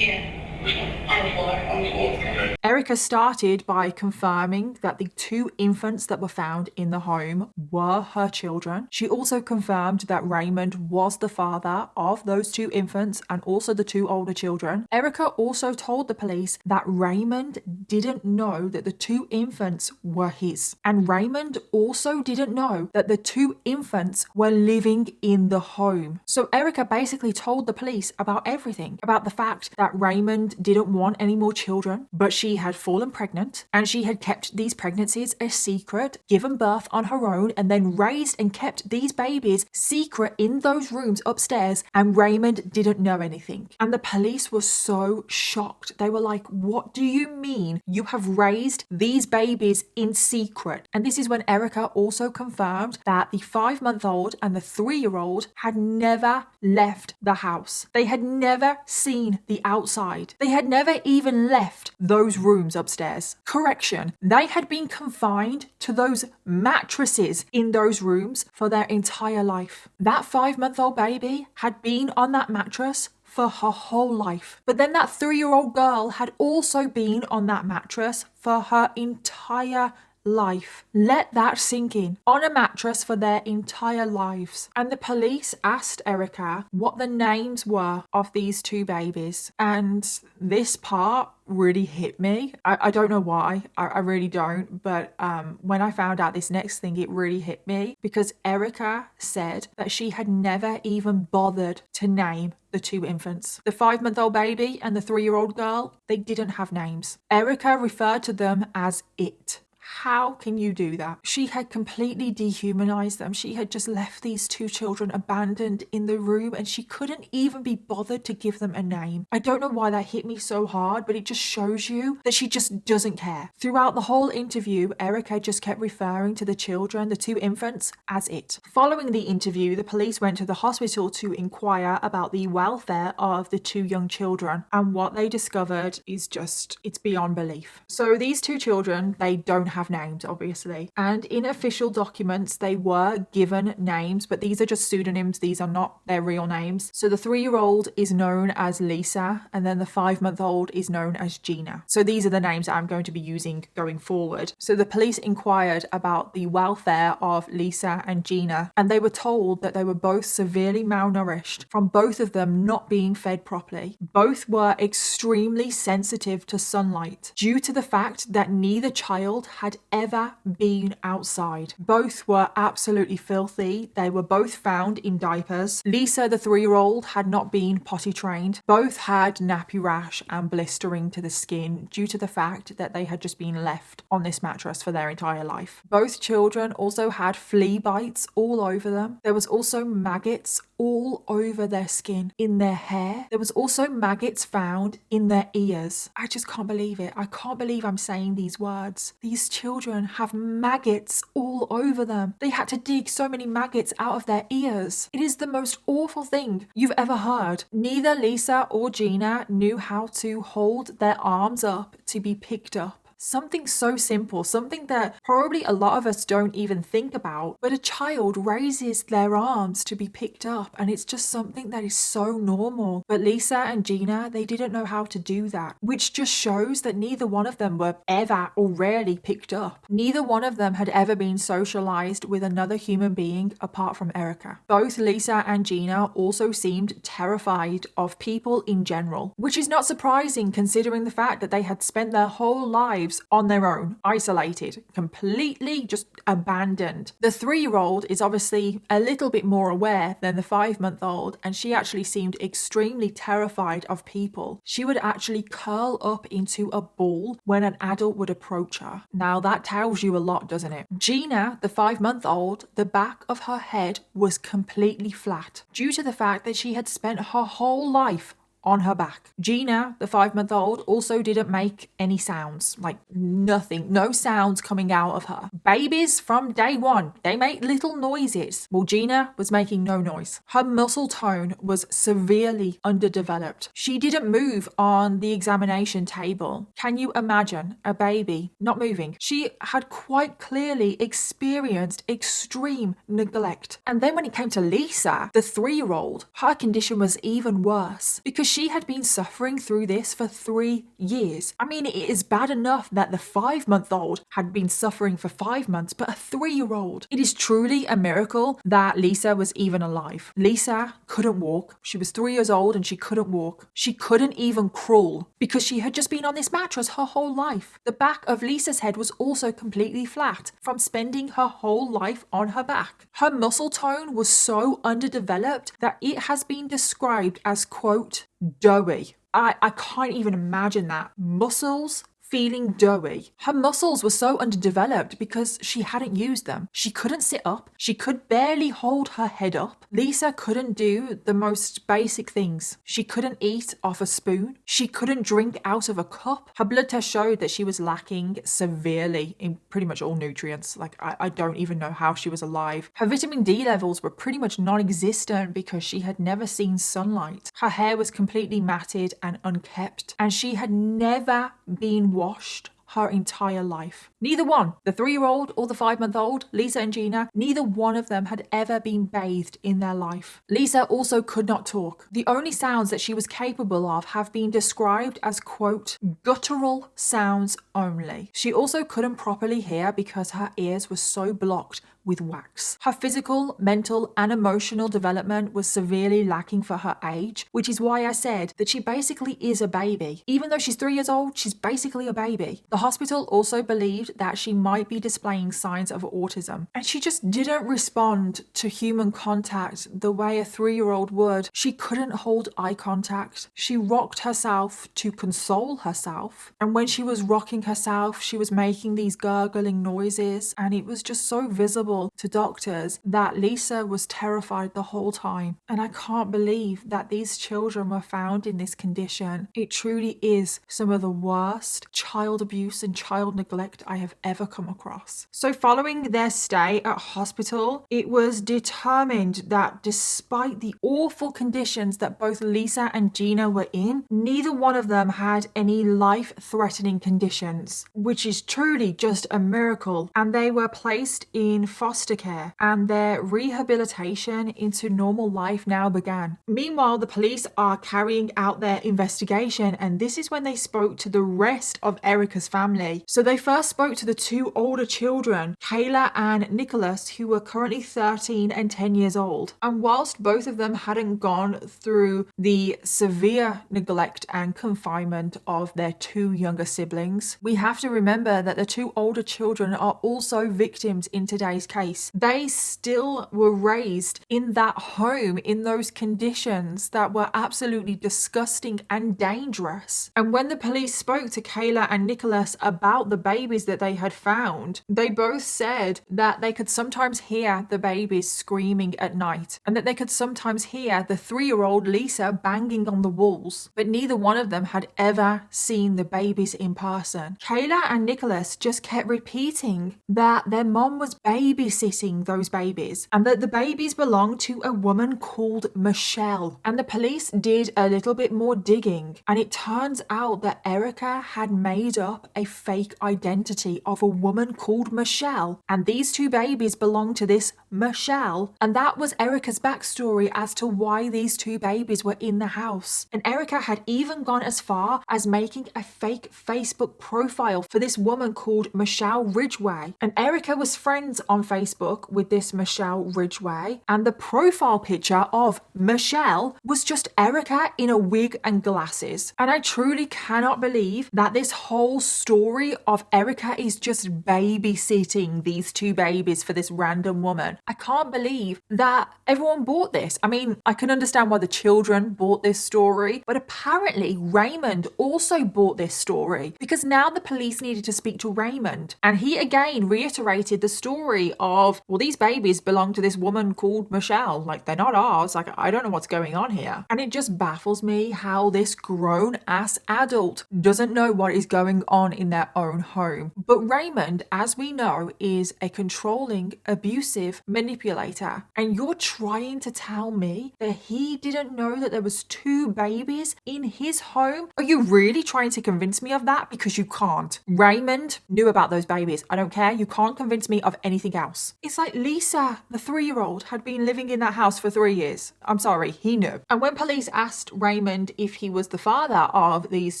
Yeah. On the floor, on the floor. Erica started by confirming that the 2 infants that were found in the home were her children. She also confirmed that Raymond was the father of those 2 infants and also the 2 older children. Erica also told the police that Raymond didn't know that the 2 infants were his. And Raymond also didn't know that the 2 infants were living in the home. So Erica basically told the police about everything, about the fact that Raymond didn't want any more children, but she had fallen pregnant and she had kept these pregnancies a secret, given birth on her own, and then raised and kept these babies secret in those rooms upstairs, and Raymond didn't know anything. And the police were so shocked. They were like, what do you mean you have raised these babies in secret? And this is when Erica also confirmed that the 5-month-old and the 3-year-old had never left the house. They had never seen the outside. They had never even left those rooms upstairs. Correction, they had been confined to those mattresses in those rooms for their entire life. That 5-month-old baby had been on that mattress for her whole life. But then that 3-year-old girl had also been on that mattress for her entire life. Let that sink in. On a mattress for their entire lives. And the police asked Erica what the names were of these 2 babies. And this part really hit me. I don't know why. I really don't. But when I found out this next thing, it really hit me because Erica said that she had never even bothered to name the 2 infants. The 5-month-old baby and the 3-year-old girl, they didn't have names. Erica referred to them as it. How can you do that? She had completely dehumanized them. She had just left these 2 children abandoned in the room and she couldn't even be bothered to give them a name. I don't know why that hit me so hard, but it just shows you that she just doesn't care. Throughout the whole interview, Erica just kept referring to the children, the 2 infants, as it. Following the interview, the police went to the hospital to inquire about the welfare of the 2 young children, and what they discovered is just, it's beyond belief. So these 2 children, they don't have names, obviously, and in official documents they were given names, but these are just pseudonyms. These are not their real names. So the 3-year-old is known as Lisa, and then the 5-month-old is known as Gina. So these are the names that I'm going to be using going forward. So the police inquired about the welfare of Lisa and Gina, and they were told that they were both severely malnourished from both of them not being fed properly. Both were extremely sensitive to sunlight due to the fact that neither child had ever been outside. Both were absolutely filthy. They were both found in diapers. Lisa, the 3-year-old, had not been potty trained. Both had nappy rash and blistering to the skin due to the fact that they had just been left on this mattress for their entire life. Both children also had flea bites all over them. There was also maggots all over their skin, in their hair. There was also maggots found in their ears. I just can't believe it. I can't believe I'm saying these words. These children have maggots all over them. They had to dig so many maggots out of their ears. It is the most awful thing you've ever heard. Neither Lisa or Gina knew how to hold their arms up to be picked up. Something so simple, something that probably a lot of us don't even think about, but a child raises their arms to be picked up and it's just something that is so normal. But Lisa and Gina, they didn't know how to do that, which just shows that neither one of them were ever or rarely picked up. Neither one of them had ever been socialized with another human being apart from Erica. Both Lisa and Gina also seemed terrified of people in general, which is not surprising considering the fact that they had spent their whole lives on their own, isolated, completely just abandoned. The 3-year-old is obviously a little bit more aware than the 5-month-old, and she actually seemed extremely terrified of people. She would actually curl up into a ball when an adult would approach her. Now that tells you a lot, doesn't it? Gina, the 5-month-old, the back of her head was completely flat due to the fact that she had spent her whole life on her back. Gina, the 5-month-old, also didn't make any sounds, like nothing, no sounds coming out of her. Babies from day one, they make little noises. Well, Gina was making no noise. Her muscle tone was severely underdeveloped. She didn't move on the examination table. Can you imagine a baby not moving? She had quite clearly experienced extreme neglect. And then when it came to Lisa, the 3-year-old, her condition was even worse because she had been suffering through this for 3 years. I mean, it is bad enough that the 5-month-old had been suffering for 5 months, but a 3-year-old. It is truly a miracle that Lisa was even alive. Lisa couldn't walk. She was 3 years old and she couldn't walk. She couldn't even crawl because she had just been on this mattress her whole life. The back of Lisa's head was also completely flat from spending her whole life on her back. Her muscle tone was so underdeveloped that it has been described as, quote, doughy. I can't even imagine that. Muscles feeling doughy. Her muscles were so underdeveloped because she hadn't used them. She couldn't sit up. She could barely hold her head up. Lisa couldn't do the most basic things. She couldn't eat off a spoon. She couldn't drink out of a cup. Her blood test showed that she was lacking severely in pretty much all nutrients. Like, I don't even know how she was alive. Her vitamin D levels were pretty much non-existent because she had never seen sunlight. Her hair was completely matted and unkempt, and she had never been washed her entire life. Neither one, the 3-year-old or the 5-month-old, Lisa and Gina, neither one of them had ever been bathed in their life. Lisa also could not talk. The only sounds that she was capable of have been described as, quote, guttural sounds only. She also couldn't properly hear because her ears were so blocked with wax. Her physical, mental, and emotional development was severely lacking for her age, which is why I said that she basically is a baby. Even though she's 3 years old, she's basically a baby. The hospital also believed that she might be displaying signs of autism, and she just didn't respond to human contact the way a 3-year-old would. She couldn't hold eye contact. She rocked herself to console herself, and when she was rocking herself, she was making these gurgling noises, and it was just so visible to doctors that Lisa was terrified the whole time. And I can't believe that these children were found in this condition. It truly is some of the worst child abuse and child neglect I have ever come across. So following their stay at hospital, it was determined that despite the awful conditions that both Lisa and Gina were in, neither one of them had any life-threatening conditions, which is truly just a miracle. And they were placed in foster care, and their rehabilitation into normal life now began. Meanwhile, the police are carrying out their investigation, and this is when they spoke to the rest of Erica's family. So they first spoke to the 2 older children, Kayla and Nicholas, who were currently 13 and 10 years old. And whilst both of them hadn't gone through the severe neglect and confinement of their 2 younger siblings, we have to remember that the 2 older children are also victims in today's case. They still were raised in that home in those conditions that were absolutely disgusting and dangerous. And when the police spoke to Kayla and Nicholas about the babies that they had found, they both said that they could sometimes hear the babies screaming at night, and that they could sometimes hear the 3-year-old Lisa banging on the walls, but neither one of them had ever seen the babies in person. Kayla and Nicholas just kept repeating that their mom was babysitting those babies, and that the babies belonged to a woman called Michelle. And the police did a little bit more digging, and it turns out that Erica had made up a fake identity of a woman called Michelle, and these 2 babies belonged to this Michelle, and that was Erica's backstory as to why these 2 babies were in the house. And Erica had even gone as far as making a fake Facebook profile for this woman called Michelle Ridgway, and Erica was friends on Facebook with this Michelle Ridgway, and the profile picture of Michelle was just Erica in a wig and glasses. And I truly cannot believe that this whole story of Erica is just babysitting these 2 babies for this random woman. I can't believe that everyone bought this. I mean, I can understand why the children bought this story, but apparently Raymond also bought this story, because now the police needed to speak to Raymond, and he again reiterated the story of, well, these babies belong to this woman called Michelle. Like, they're not ours. Like, I don't know what's going on here. And it just baffles me how this grown-ass adult doesn't know what is going on in their own home. But Raymond, as we know, is a controlling, abusive manipulator. And you're trying to tell me that he didn't know that there was 2 babies in his home? Are you really trying to convince me of that? Because you can't. Raymond knew about those babies. I don't care. You can't convince me of anything else. house. It's like Lisa, the 3-year-old, had been living in that house for 3 years. I'm sorry, he knew. And when police asked Raymond if he was the father of these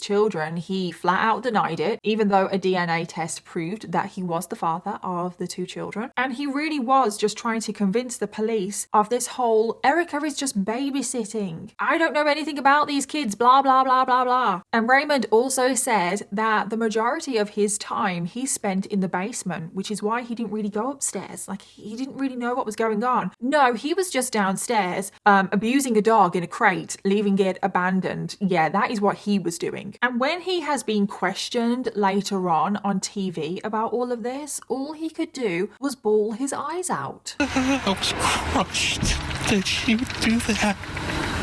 children, he flat out denied it, even though a DNA test proved that he was the father of the 2 children. And he really was just trying to convince the police of this whole Erica is just babysitting. I don't know anything about these kids, blah, blah, blah, blah, blah. And Raymond also said that the majority of his time he spent in the basement, which is why he didn't really go upstairs. Like, he didn't really know what was going on. No, he was just downstairs, abusing a dog in a crate, leaving it abandoned. Yeah, that is what he was doing. And when he has been questioned later on TV about all of this, all he could do was bawl his eyes out. I was crushed that you would do that.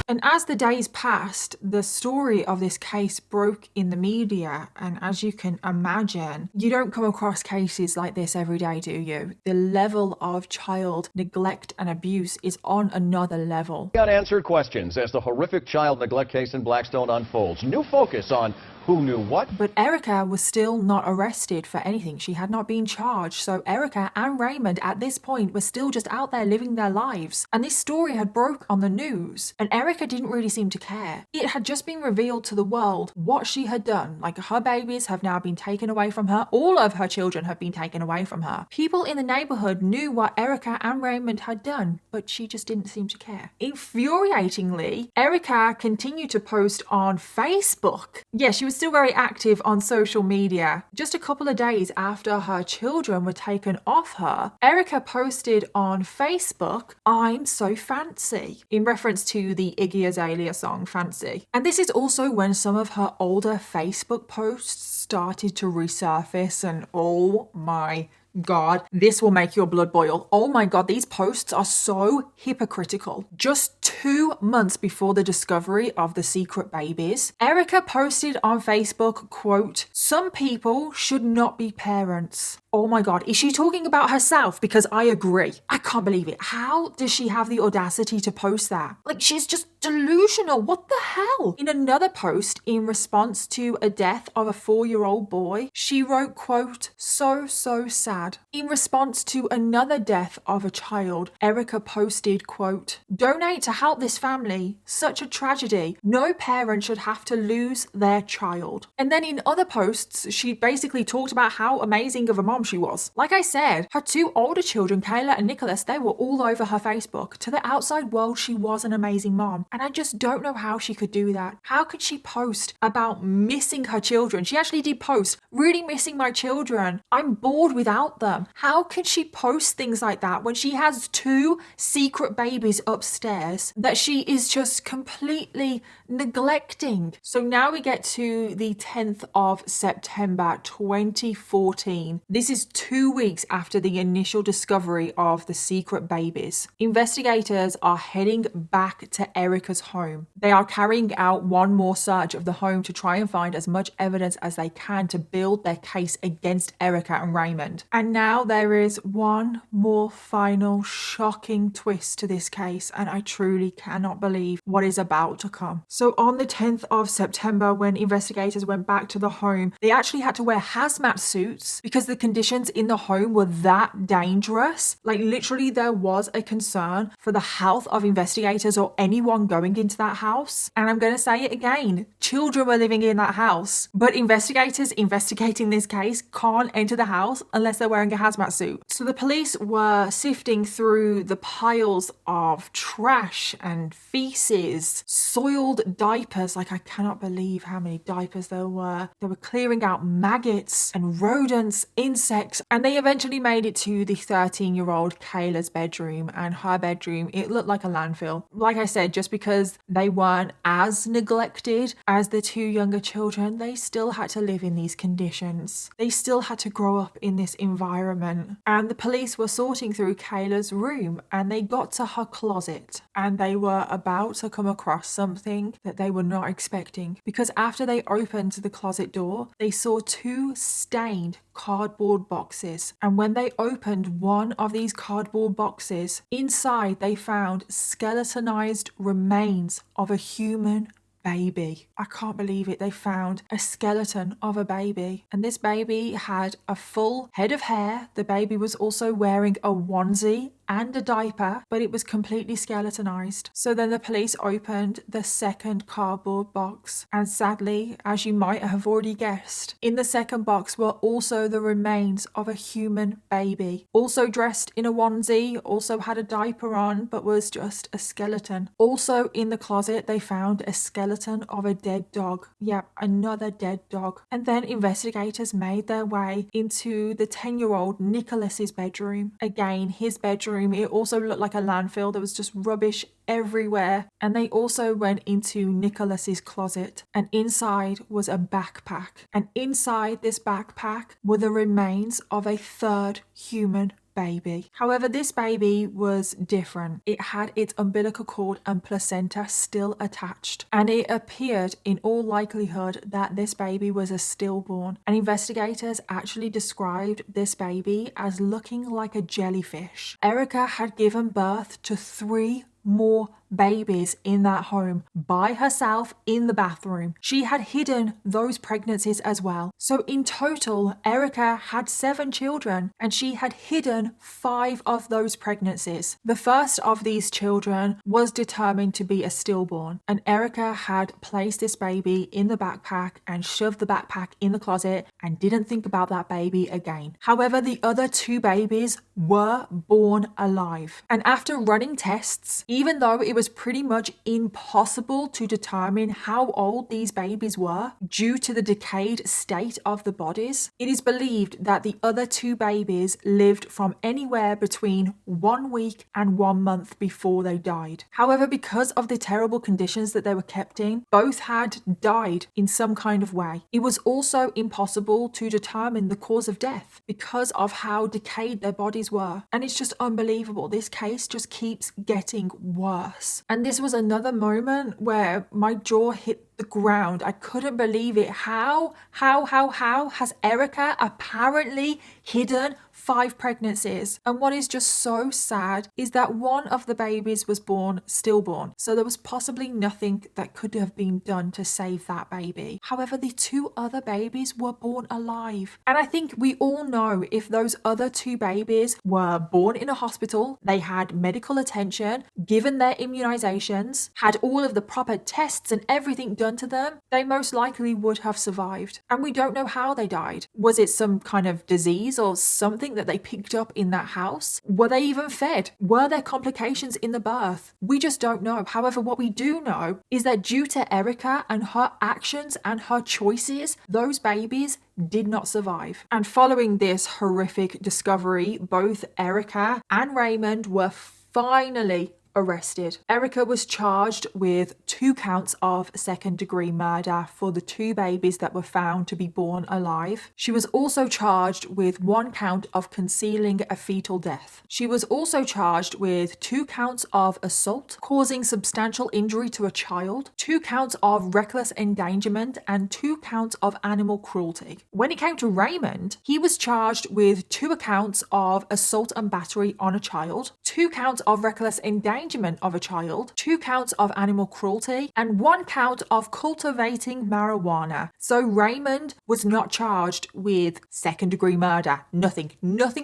And as the days passed, the story of this case broke in the media. And as you can imagine, you don't come across cases like this every day, do you? The level of child neglect and abuse is on another level. Unanswered questions as the horrific child neglect case in Blackstone unfolds. New focus on who knew what. But Erica was still not arrested for anything. She had not been charged. So Erica and Raymond at this point were still just out there living their lives. And this story had broke on the news. And Erica didn't really seem to care. It had just been revealed to the world what she had done. Like, her babies have now been taken away from her. All of her children have been taken away from her. People in the neighborhood knew what Erica and Raymond had done, but she just didn't seem to care. Infuriatingly, Erica continued to post on Facebook. Yeah, she was still very active on social media. Just a couple of days after her children were taken off her, Erica posted on Facebook, "I'm so fancy," in reference to the Iggy Azalea song Fancy. And this is also when some of her older Facebook posts started to resurface, and oh my God, this will make your blood boil. Oh my God, these posts are so hypocritical. Just 2 months before the discovery of the secret babies, Erica posted on Facebook, quote, "Some people should not be parents." Oh my God, is she talking about herself? Because I agree. I can't believe it. How does she have the audacity to post that? Like, she's just delusional. What the hell? In another post, in response to a death of a 4-year-old boy, she wrote, quote, so sad. In response to another death of a child, Erica posted, quote, "Donate to help this family. Such a tragedy. No parent should have to lose their child." And then in other posts, she basically talked about how amazing of a mom she was. Like I said, her 2 older children, Kayla and Nicholas, they were all over her Facebook. To the outside world, she was an amazing mom. And I just don't know how she could do that. How could she post about missing her children? She actually did post, "Really missing my children. I'm bored without them." How can she post things like that when she has 2 secret babies upstairs that she is just completely neglecting? So now we get to the 10th of September 2014. This is 2 weeks after the initial discovery of the secret babies. Investigators are heading back to Erica's home. They are carrying out one more search of the home to try and find as much evidence as they can to build their case against Erica and Raymond. And now there is one more final shocking twist to this case, and I truly cannot believe what is about to come. So on the 10th of September, when investigators went back to the home, they actually had to wear hazmat suits because the conditions in the home were that dangerous. Like, literally there was a concern for the health of investigators or anyone going into that house. And I'm going to say it again, children were living in that house, but investigators investigating this case can't enter the house unless they're wearing a hazmat suit. So the police were sifting through the piles of trash and feces, soiled diapers. Like, I cannot believe how many diapers there were. They were clearing out maggots and rodents, insects, and they eventually made it to the 13-year-old Kayla's bedroom. And her bedroom, it looked like a landfill. Like I said, just because they weren't as neglected as the 2 younger children, they still had to live in these conditions. They still had to grow up in this environment. And the police were sorting through Kayla's room, and they got to her closet, and they were about to come across something that they were not expecting, because after they opened the closet door, they saw 2 stained cardboard boxes. And when they opened one of these cardboard boxes, inside they found skeletonized remains of a human baby. I can't believe it. They found a skeleton of a baby, and this baby had a full head of hair. The baby was also wearing a onesie and a diaper, but it was completely skeletonized. So then the police opened the second cardboard box, and sadly, as you might have already guessed, in the second box were also the remains of a human baby, also dressed in a onesie, also had a diaper on, but was just a skeleton. Also in the closet, they found a skeleton of a dead dog. Yep, another dead dog. And then investigators made their way into the 10-year-old Nicholas's bedroom. Again, his bedroom, it also looked like a landfill. There was just rubbish everywhere. And they also went into Nicholas's closet, and inside was a backpack. And inside this backpack were the remains of a third human baby. However, this baby was different. It had its umbilical cord and placenta still attached, and it appeared in all likelihood that this baby was a stillborn. And investigators actually described this baby as looking like a jellyfish. Erica had given birth to 3 more babies in that home by herself in the bathroom. She had hidden those pregnancies as well. So in total, Erica had 7 children, and she had hidden 5 of those pregnancies. The first of these children was determined to be a stillborn, and Erica had placed this baby in the backpack and shoved the backpack in the closet and didn't think about that baby again. However, the other 2 babies were born alive. And after running tests, even though it was pretty much impossible to determine how old these babies were due to the decayed state of the bodies, it is believed that the other 2 babies lived from anywhere between 1 week and 1 month before they died. However, because of the terrible conditions that they were kept in, both had died in some kind of way. It was also impossible to determine the cause of death because of how decayed their bodies were. And it's just unbelievable. This case just keeps getting worse. And this was another moment where my jaw hit the ground. I couldn't believe it. How has Erica apparently hidden 5 pregnancies? And what is just so sad is that one of the babies was born stillborn. So there was possibly nothing that could have been done to save that baby. However, the 2 other babies were born alive. And I think we all know if those other 2 babies were born in a hospital, they had medical attention, given their immunizations, had all of the proper tests and everything done to them, they most likely would have survived. And we don't know how they died. Was it some kind of disease or something that they picked up in that house? Were they even fed? Were there complications in the birth? We just don't know. However, what we do know is that due to Erica and her actions and her choices, those babies did not survive. And following this horrific discovery, both Erica and Raymond were finally arrested. Erica was charged with 2 counts of second-degree murder for the 2 babies that were found to be born alive. She was also charged with 1 count of concealing a fetal death. She was also charged with 2 counts of assault, causing substantial injury to a child, 2 counts of reckless endangerment, and 2 counts of animal cruelty. When it came to Raymond, he was charged with 2 counts of assault and battery on a child, 2 counts of reckless endangerment of a child, 2 counts of animal cruelty, and 1 count of cultivating marijuana. So Raymond was not charged with second-degree murder. Nothing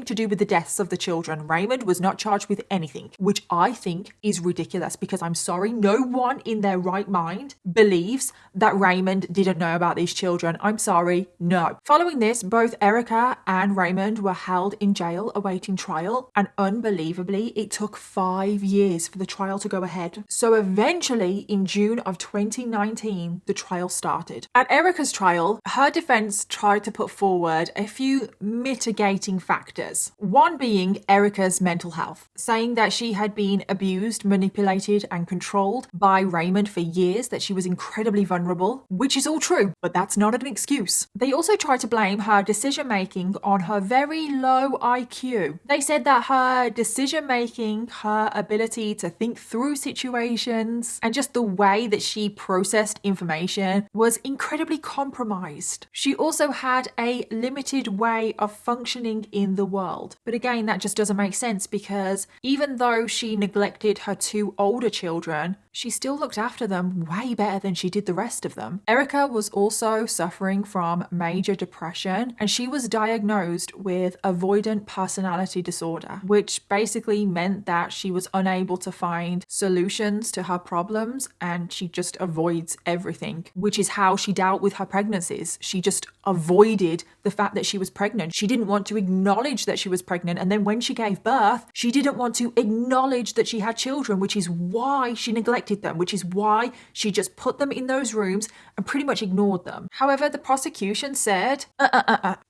to do with the deaths of the children. Raymond was not charged with anything, which I think is ridiculous because I'm sorry, no one in their right mind believes that Raymond didn't know about these children. I'm sorry, no. Following this, both Erica and Raymond were held in jail awaiting trial, and unbelievably, it took 5 years for the trial to go ahead. So eventually, in June of 2019, the trial started. At Erica's trial, her defense tried to put forward a few mitigating factors. One being Erica's mental health, saying that she had been abused, manipulated, and controlled by Raymond for years, that she was incredibly vulnerable, which is all true, but that's not an excuse. They also tried to blame her decision-making on her very low IQ. They said that her decision-making, her ability to think through situations, and just the way that she processed information was incredibly compromised. She also had a limited way of functioning in the world. But again, that just doesn't make sense because even though she neglected her 2 older children, she still looked after them way better than she did the rest of them. Erica was also suffering from major depression, and she was diagnosed with avoidant personality disorder, which basically meant that she was unable to find solutions to her problems and she just avoids everything, which is how she dealt with her pregnancies. She just avoided the fact that she was pregnant. She didn't want to acknowledge that she was pregnant, and then when she gave birth, she didn't want to acknowledge that she had children, which is why she neglected them, which is why she just put them in those rooms and pretty much ignored them. However, the prosecution said,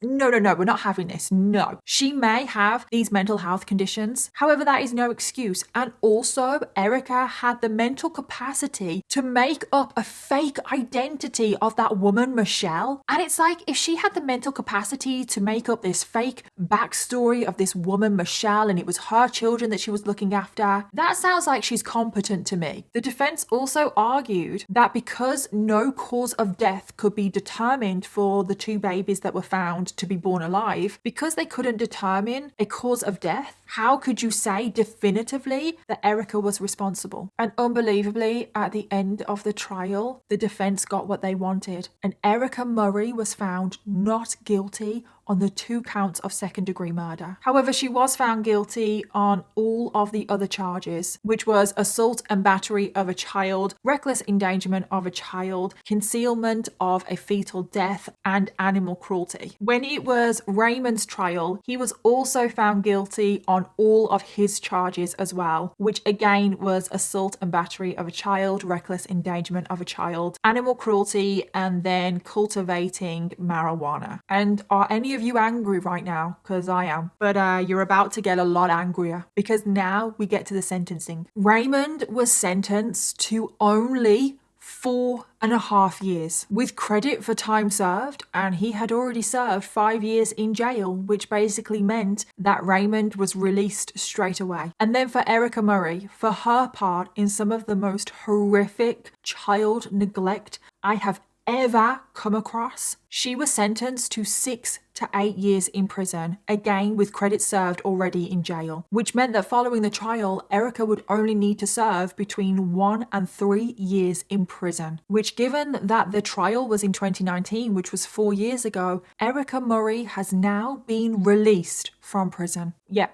no, we're not having this. No. She may have these mental health conditions. However, that is no excuse. And also, Erica had the mental capacity to make up a fake identity of that woman, Michelle. And it's like, if she had the mental capacity to make up this fake backstory of this woman, Michelle, and it was her children that she was looking after, that sounds like she's competent to me. The defense also argued that because no cause of death could be determined for the two babies that were found to be born alive, because they couldn't determine a cause of death, how could you say definitively that Erica was responsible? And unbelievably, at the end of the trial, the defense got what they wanted, and Erica Murray was found not guilty on the 2 counts of second-degree murder. However, she was found guilty on all of the other charges, which was assault and battery of a child, reckless endangerment of a child, concealment of a fetal death, and animal cruelty. When it was Raymond's trial, he was also found guilty on all of his charges as well, which again was assault and battery of a child, reckless endangerment of a child, animal cruelty, and then cultivating marijuana. And are any of you angry right now? Because I am. But you're about to get a lot angrier, because now we get to the sentencing. Raymond was sentenced to only 4.5 years with credit for time served, and he had already served 5 years in jail, which basically meant that Raymond was released straight away. And then for Erica Murray, for her part in some of the most horrific child neglect I have ever come across, she was sentenced to 6 to 8 years in prison, again with credit served already in jail, which meant that following the trial, Erica would only need to serve between 1 and 3 years in prison, which, given that the trial was in 2019, which was 4 years ago, Erica Murray has now been released from prison. Yeah,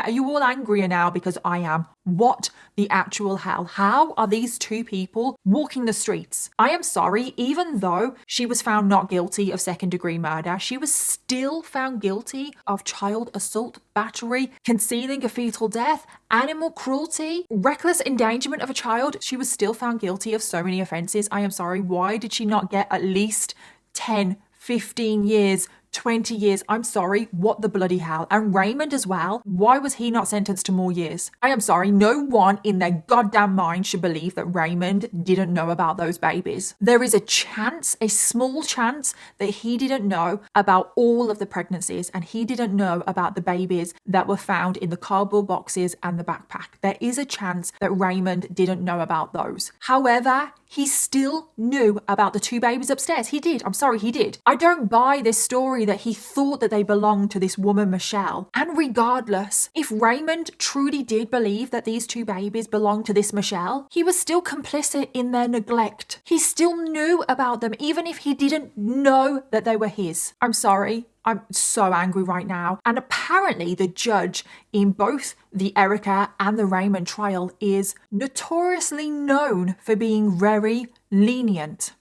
are you all angrier now? Because I am. What the actual hell? How are these two people walking the streets? I am sorry, even though she was found not guilty of second-degree murder, she was still found guilty of child assault, battery, concealing a fetal death, animal cruelty, reckless endangerment of a child. She was still found guilty of so many offences. I am sorry. Why did she not get at least 10, 15 years, 20 years? I'm sorry, what the bloody hell? And Raymond as well, why was he not sentenced to more years? I am sorry, no one in their goddamn mind should believe that Raymond didn't know about those babies. There is a chance, a small chance, that he didn't know about all of the pregnancies, and he didn't know about the babies that were found in the cardboard boxes and the backpack. There is a chance that Raymond didn't know about those. However, he still knew about the 2 babies upstairs. He did. I'm sorry, he did. I don't buy this story that he thought that they belonged to this woman, Michelle. And regardless, if Raymond truly did believe that these 2 babies belonged to this Michelle, he was still complicit in their neglect. He still knew about them, even if he didn't know that they were his. I'm sorry. I'm so angry right now. And apparently the judge in both the Erica and the Raymond trial is notoriously known for being very lenient.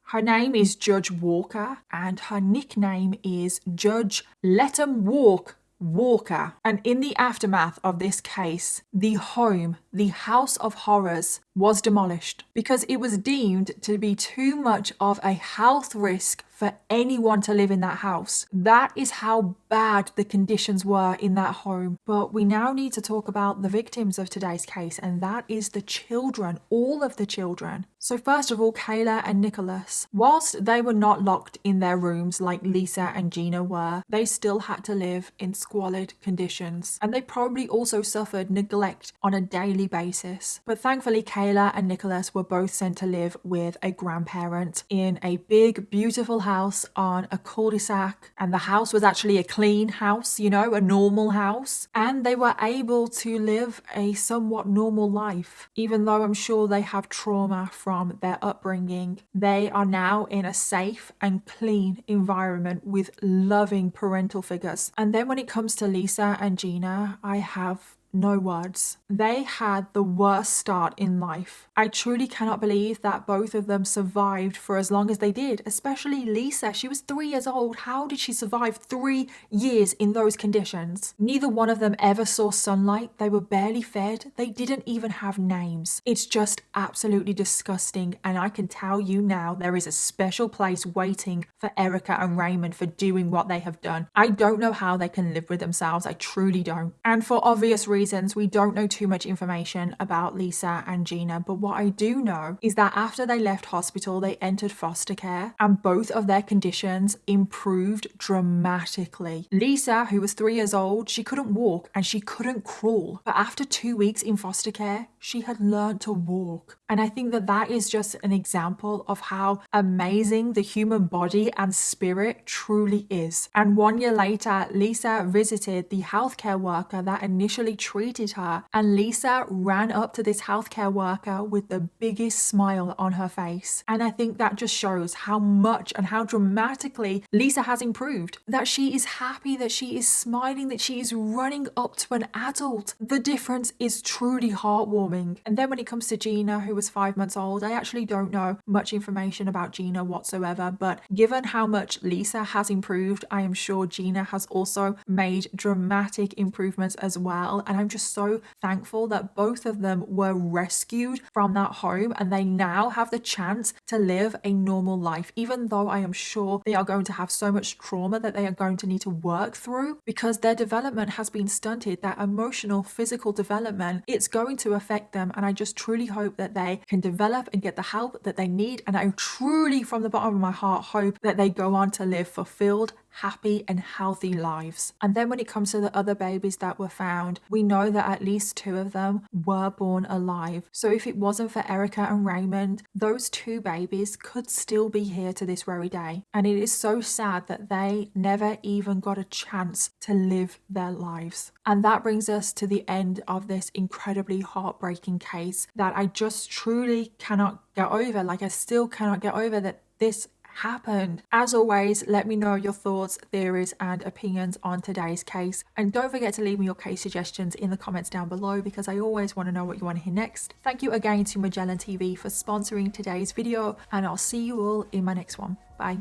Her name is Judge Walker, and her nickname is Judge Let 'em Walk Walker. And in the aftermath of this case, the home, the House of Horrors, was demolished because it was deemed to be too much of a health risk for anyone to live in that house. That is how bad the conditions were in that home. But we now need to talk about the victims of today's case, and that is the children, all of the children. So first of all, Kayla and Nicholas. Whilst they were not locked in their rooms like Lisa and Gina were, they still had to live in squalid conditions. And they probably also suffered neglect on a daily basis. But thankfully, Kayla and Nicholas were both sent to live with a grandparent in a big, beautiful house on a cul-de-sac. And the house was actually a clean house, you know, a normal house. And they were able to live a somewhat normal life. Even though I'm sure they have trauma from their upbringing, they are now in a safe and clean environment with loving parental figures. And then when it comes to Lisa and Gina, I have no words. They had the worst start in life. I truly cannot believe that both of them survived for as long as they did, especially Lisa. She was 3 years old. How did she survive 3 years in those conditions? Neither one of them ever saw sunlight. They were barely fed. They didn't even have names. It's just absolutely disgusting. And I can tell you now, there is a special place waiting for Erica and Raymond for doing what they have done. I don't know how they can live with themselves. I truly don't. And for obvious reasons, we don't know too much information about Lisa and Gina, but what I do know is that after they left hospital, they entered foster care and both of their conditions improved dramatically. Lisa, who was 3 years old, she couldn't walk and she couldn't crawl, but after 2 weeks in foster care, she had learned to walk. And I think that that is just an example of how amazing the human body and spirit truly is. And 1 year later, Lisa visited the healthcare worker that initially treated her, and Lisa ran up to this healthcare worker with the biggest smile on her face. And I think that just shows how much and how dramatically Lisa has improved, that she is happy, that she is smiling, that she is running up to an adult. The difference is truly heartwarming. And then when it comes to Gina, who was 5 months old, I actually don't know much information about Gina whatsoever, but given how much Lisa has improved, I am sure Gina has also made dramatic improvements as well. And I'm just so thankful that both of them were rescued from that home and they now have the chance to live a normal life, even though I am sure they are going to have so much trauma that they are going to need to work through because their development has been stunted, that emotional, physical development, it's going to affect them. And I just truly hope that they can develop and get the help that they need. And I truly, from the bottom of my heart, hope that they go on to live fulfilled, happy and healthy lives. And then when it comes to the other babies that were found, we know that at least 2 of them were born alive. So if it wasn't for Erica and Raymond, those 2 babies could still be here to this very day. And it is so sad that they never even got a chance to live their lives. And that brings us to the end of this incredibly heartbreaking case that I just truly cannot get over. Like, I still cannot get over that this happened. As always, let me know your thoughts, theories and opinions on today's case, and don't forget to leave me your case suggestions in the comments down below because I always want to know what you want to hear next. Thank you again to Magellan TV for sponsoring today's video, and I'll see you all in my next one. Bye.